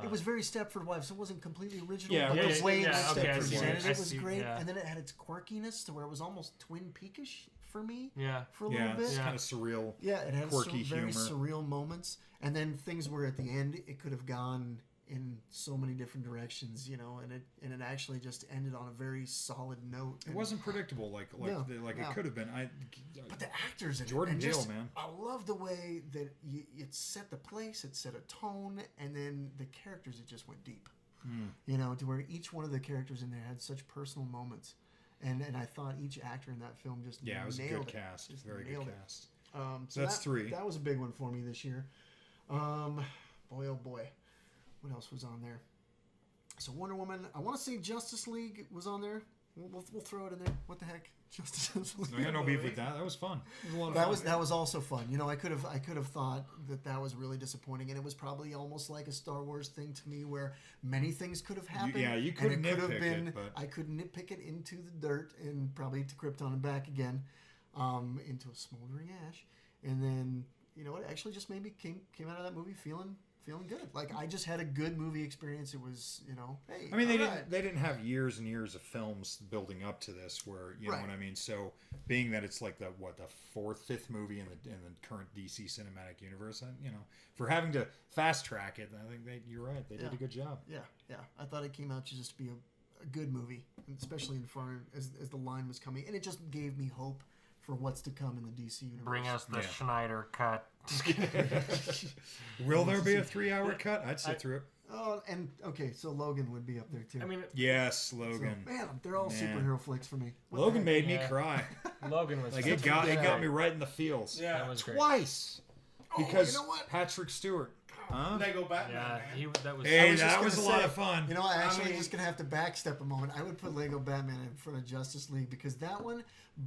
S2: It was very Stepford Wives, so it wasn't completely original.
S3: Yeah,
S2: but
S3: yeah,
S2: the way
S4: yeah,
S2: that
S4: okay, I
S2: Stepford
S4: see
S2: presented
S4: it.
S2: it was
S4: I see,
S2: great,
S4: yeah.
S2: and then it had its quirkiness to where it was almost Twin Peakish for me.
S4: Yeah.
S2: For a
S3: Yeah,
S2: little bit.
S3: it's kind of surreal.
S2: Yeah, it had
S3: quirky
S2: some very
S3: humor.
S2: surreal moments, and then things where at the end it could have gone in so many different directions, you know, and it actually just ended on a very solid note.
S3: It wasn't predictable like
S2: No,
S3: it could have been.
S2: But the actors in
S3: Jordan
S2: it, and
S3: Peele,
S2: just,
S3: man.
S2: I love the way that it set the place, it set a tone, and then the characters, it just went deep. You know, to where each one of the characters in there had such personal moments, and I thought each actor in that film just
S3: Yeah, it was a
S2: nailed
S3: good
S2: it.
S3: cast.
S2: Just
S3: Very
S2: nailed
S3: good
S2: it.
S3: cast.
S2: So
S3: that's
S2: that,
S3: 3.
S2: That was a big one for me this year. Boy, oh boy, what else was on there? So Wonder Woman. I want to say Justice League was on there. We'll throw it in there. What the heck, Justice League?
S3: I got no beef with that. That was fun. It was a lot of
S2: That
S3: fun.
S2: that was also fun. You know, I could have thought that was really disappointing, and it was probably almost like a Star Wars thing to me, where many things could have happened.
S3: you
S2: and
S3: could
S2: it could have
S3: nitpick
S2: been.
S3: it, but-
S2: I could nitpick it into the dirt and probably to Krypton and back again, into a smoldering ash, and then you know what? Actually, just maybe came out of that movie feeling good. Like I just had a good movie experience. It was, you know, hey.
S3: I mean, they
S2: all right.
S3: didn't have years and years of films building up to this, where you know
S2: Right.
S3: what I mean. So, being that it's like the 5th movie in the current DC cinematic universe, you know, for having to fast track it, I think you're right. They did a good job.
S2: Yeah. I thought it came out to just be a good movie, especially in far as the line was coming, and it just gave me hope for what's to come in the DC universe.
S4: Bring us the Schneider cut.
S3: Will there be a 3-hour cut? I'd sit through it.
S2: Oh, and okay, so Logan would be up there too.
S4: I mean,
S3: Yes,
S2: So,
S3: Logan.
S2: man, they're all superhero flicks for me. What the
S3: Logan
S2: heck?
S3: made me
S4: Yeah.
S3: cry.
S4: Logan was
S3: Like it got me right in the feels.
S1: Yeah.
S4: That was great.
S3: Twice.
S2: Oh,
S3: Because
S2: you know what?
S3: Patrick Stewart. Huh?
S1: Lego Batman,
S4: Yeah,
S1: man.
S4: that was.
S3: Hey,
S2: was just
S3: that was a
S2: gonna
S3: lot
S2: say,
S3: of fun.
S2: You know, I actually
S1: mean-
S2: just gonna have to backstep a moment. I would put Lego Batman in front of Justice League because that one,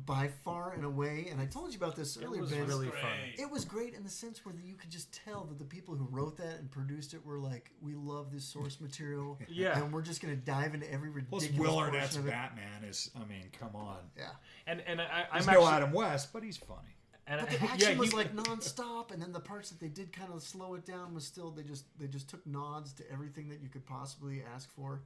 S2: by far and away, and I told you about this
S4: It
S2: earlier,
S4: was
S2: Ben.
S4: really
S1: Great.
S4: fun.
S2: It was great in the sense where you could just tell that the people who wrote that and produced it were like, we love this source material,
S4: Yeah.
S2: and we're just gonna dive into every
S3: Plus,
S2: ridiculous
S3: Will
S2: portion
S3: Arnett's
S2: of it.
S3: Batman is, I mean, come on.
S2: Yeah,
S4: And I'm
S3: There's
S4: actually.
S3: no Adam West, but he's funny.
S4: And
S2: but the
S4: yeah,
S2: action was
S4: he-
S2: like nonstop, and then the parts that they did kind of slow it down was still they just took nods to everything that you could possibly ask for,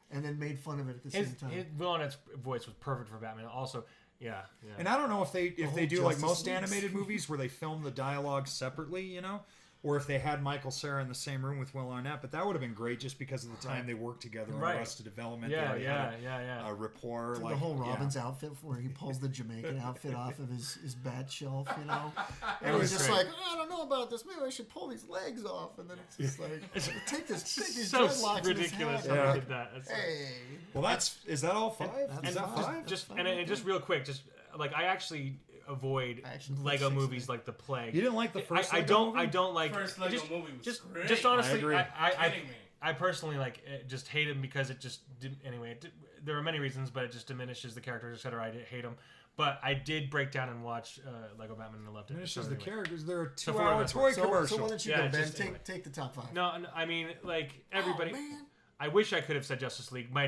S2: and then made fun of it at the same time.
S4: Will Arnett's voice was perfect for Batman. Also, yeah.
S3: And I don't know if they
S2: whole
S3: do like
S2: Justice
S3: most
S2: League.
S3: animated movies where they film the dialogue separately, you know, or if they had Michael Cera in the same room with Will Arnett. But that would have been great just because of the time they worked together on
S4: Right.
S3: Arrested Development.
S4: Yeah,
S3: They already had
S4: yeah.
S3: a rapport.
S2: The
S3: Like
S2: whole
S3: yeah.
S2: Robin's outfit where he pulls the Jamaican outfit off of his bat shelf, you know?
S3: It
S2: And
S3: was
S2: he's just
S3: great.
S2: like, I don't know about this. Maybe I should pull these legs off. And then it's just like, take these
S4: So
S2: dreadlocks in his
S4: ridiculous
S2: hat.
S4: how
S3: Yeah.
S4: they did that. That's
S2: Hey.
S3: Well, is that all 5?
S2: That's
S3: Is that
S2: fine.
S3: 5?
S4: just and just real quick, just like I actually avoid
S2: I actually put
S4: Lego
S2: 6
S4: movies
S2: in.
S4: like the plague.
S3: You didn't like the first
S4: I
S3: Lego
S4: don't.
S3: movie?
S4: I don't like.
S1: First Lego
S4: just,
S1: movie was
S4: just,
S1: great.
S4: just honestly,
S3: agree.
S1: Kidding me.
S4: I personally like just hate him because it just didn't. Anyway, there are many reasons, but it just diminishes the characters, etc. I hate him. But I did break down and watch Lego Batman and I loved it.
S3: Finishes
S4: So
S3: the
S4: anyway.
S3: characters. They're a
S4: So
S3: 2-hour
S4: that's
S3: toy
S2: So
S3: commercial.
S2: why don't you
S4: Yeah,
S2: go, Ben?
S4: just anyway.
S2: Take the top 5.
S4: No, I mean like everybody.
S2: Oh, man.
S4: I wish I could have said Justice League. My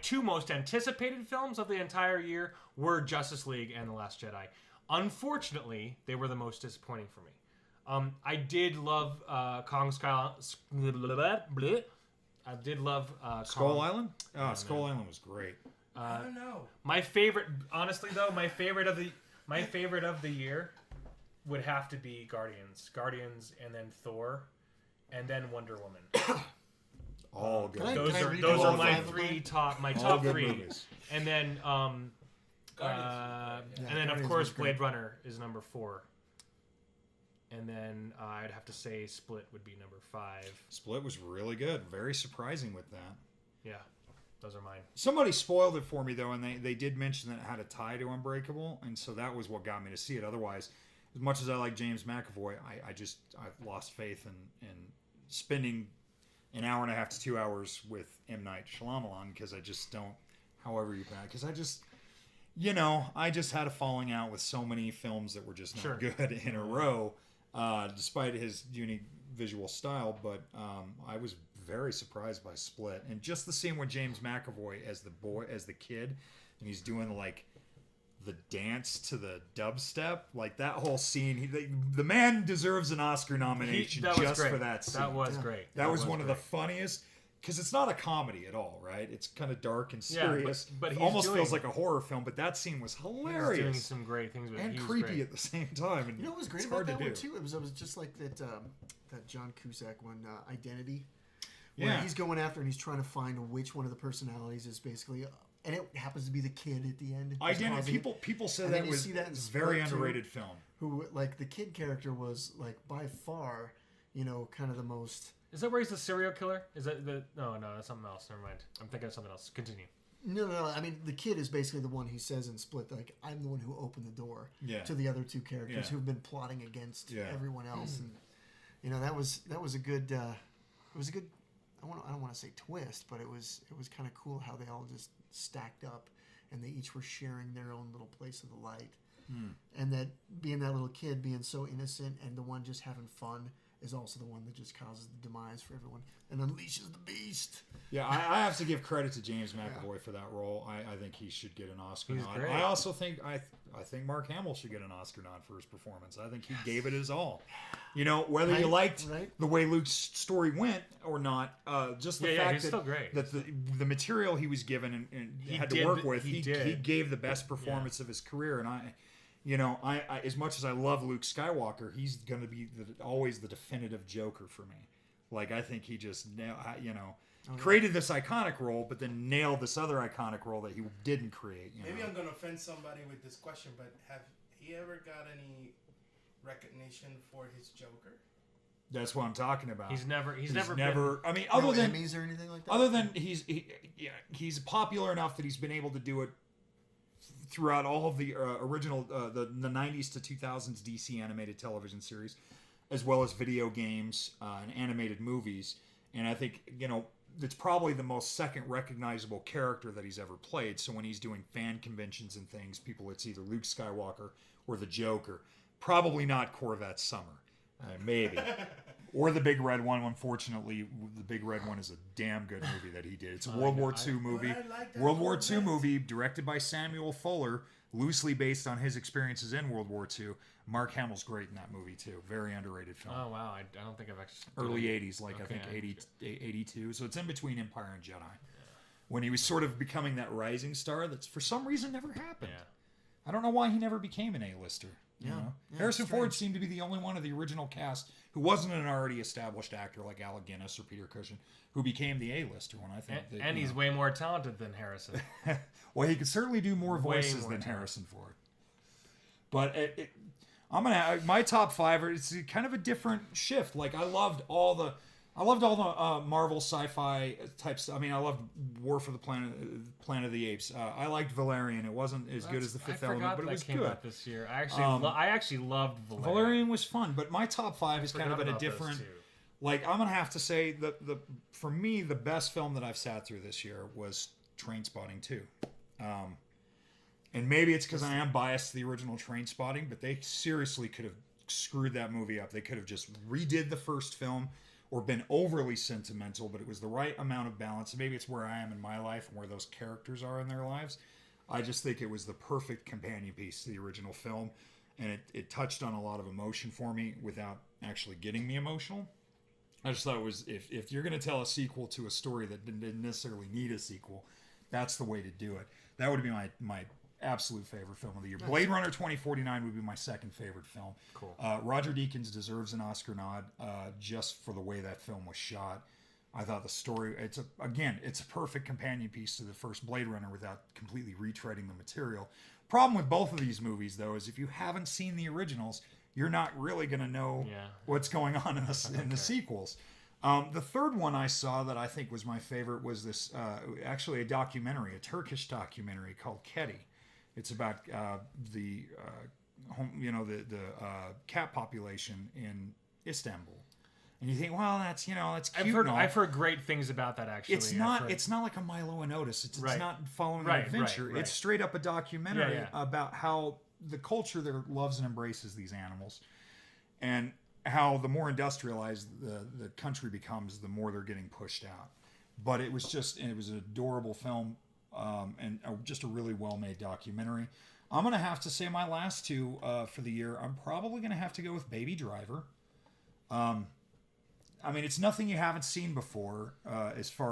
S4: two most anticipated films of the entire year were Justice League and The Last Jedi. Unfortunately, they were the most disappointing for me. I did love Kong Skull. I did love
S3: Skull
S4: Kong.
S3: Island? Oh, Skull Island was great.
S1: I don't know.
S4: My favorite, honestly though, my favorite of the year would have to be Guardians, and then Thor, and then Wonder Woman.
S3: All good.
S2: Can I
S4: Those
S2: read
S4: are
S2: all
S4: my
S2: five of
S4: three
S2: mine?
S4: top
S3: All
S4: top
S3: good
S4: 3,
S3: movies.
S4: and then
S1: Guardians was great, yeah.
S4: and then of
S2: Guardians
S4: course
S2: was great.
S4: Blade Runner is number 4. And then I'd have to say Split would be number 5.
S3: Split was really good. Very surprising with that.
S4: Yeah, those are mine.
S3: Somebody spoiled it for me, though, and they did mention that it had a tie to Unbreakable, and so that was what got me to see it. Otherwise, as much as I like James McAvoy, I've lost faith in spending an hour and a half to 2 hours with M. Night Shyamalan, because I just don't, however you put it, because I just... I just had a falling out with so many films that were just not good in a row, despite his unique visual style. But I was very surprised by Split, and just the scene with James McAvoy as the kid, and he's doing like the dance to the dubstep, like that whole scene. The man deserves an Oscar nomination just for that scene.
S4: That was great.
S3: That was one of the funniest. Because it's not a comedy at all, right? It's kind of dark and serious.
S4: But
S3: it almost feels like a horror film, but that scene was hilarious.
S4: He was doing some great things with it.
S3: And creepy at the same time. And
S2: what was great about that one, too? It was just like that John Cusack one, Identity. Where he's going after and he's trying to find which one of the personalities is basically... and it happens to be the kid at the end.
S3: Identity. People said that was a very underrated film.
S2: Who, like, the kid character was, like, by far, kind of the most...
S4: Is that where he's the serial killer? Is that the... No, that's something else. Never mind. I'm thinking of something else. Continue.
S2: No. I mean, the kid is basically the one who says in Split, like, I'm the one who opened the door to the other two characters who've been plotting against everyone else. And, that was a good... it was a good... I don't want to say twist, but it was kind of cool how they all just stacked up and they each were sharing their own little place of the light. And that being that little kid, being so innocent and the one just having fun is also the one that just causes the demise for everyone and unleashes the beast.
S3: Yeah, I have to give credit to James McAvoy for that role. I think he should get an Oscar nod.
S4: Great.
S3: I also think I think Mark Hamill should get an Oscar nod for his performance. I think he gave it his all. Whether you liked the way Luke's story went or not, just the fact that the material he was given and he had to work with, he gave the best performance of his career. And I as much as I love Luke Skywalker, he's going to be always the definitive Joker for me. Like, I think he just, created this iconic role, but then nailed this other iconic role that he didn't create.
S1: Maybe I'm going to offend somebody with this question, but have he ever got any recognition for his Joker?
S3: That's what I'm talking about.
S4: He's never.
S3: Been, I mean, other than
S2: Emmys or anything like that.
S3: Other than he's popular enough that he's been able to do it throughout all of the original the 90s to 2000s DC animated television series, as well as video games and animated movies. And I think it's probably the most second recognizable character that he's ever played. So when he's doing fan conventions and things, it's either Luke Skywalker or the Joker. Probably not Corvette Summer. Maybe. Or The Big Red One. Unfortunately, The Big Red One is a damn good movie that he did. It's a World War II movie. World War II movie directed by Samuel Fuller, loosely based on his experiences in World War II. Mark Hamill's great in that movie, too. Very underrated film.
S4: Oh, wow. I don't think I've actually...
S3: Early 80s, I think 82. So it's in between Empire and Jedi. Yeah. When he was sort of becoming that rising star that's for some reason never happened. Yeah. I don't know why he never became an A-lister. Yeah. Harrison Ford seemed to be the only one of the original cast who wasn't an already established actor like Alec Guinness or Peter Cushing, who became the A-lister one. I think,
S4: and he's way more talented than Harrison.
S3: Well, he could certainly do more voices than Harrison Ford. But I'm gonna my top 5. It's kind of a different shift. Like I loved all the Marvel sci-fi types. I mean, I loved War for the Planet of the Apes. I liked Valerian. It wasn't as good as The Fifth Element, but it was good.
S4: Out this year. I actually loved Valerian.
S3: Valerian was fun, but my top 5 is kind of at a different. Like I'm gonna have to say for me the best film that I've sat through this year was Trainspotting 2. And maybe it's because I am biased to the original Trainspotting, but they seriously could have screwed that movie up. They could have just redid the first film or been overly sentimental, but it was the right amount of balance. Maybe it's where I am in my life and where those characters are in their lives. I just think it was the perfect companion piece to the original film, and it touched on a lot of emotion for me without actually getting me emotional. I just thought it was, if you're going to tell a sequel to a story that didn't necessarily need a sequel, that's the way to do it. That would be my absolute favorite film of the year. Nice. Blade Runner 2049 would be my second favorite film.
S4: Cool.
S3: Roger Deakins deserves an Oscar nod just for the way that film was shot. I thought the story, it's a perfect companion piece to the first Blade Runner without completely retreading the material. Problem with both of these movies, though, is if you haven't seen the originals, you're not really going to know what's going on in the sequels. The third one I saw that I think was my favorite was this, actually a documentary, a Turkish documentary called Kedi. It's about the cat population in Istanbul. And you think, well, that's cute.
S4: I've heard great things about that. Actually,
S3: it's not like a Milo and Otis. It's not following an adventure.
S4: Right.
S3: It's straight up a documentary about how the culture there loves and embraces these animals, and how the more industrialized the country becomes, the more they're getting pushed out. But it was an adorable film, and just a really well made documentary. I'm gonna have to say my last two for the year. I'm probably gonna have to go with Baby Driver. I mean, it's nothing you haven't seen before as far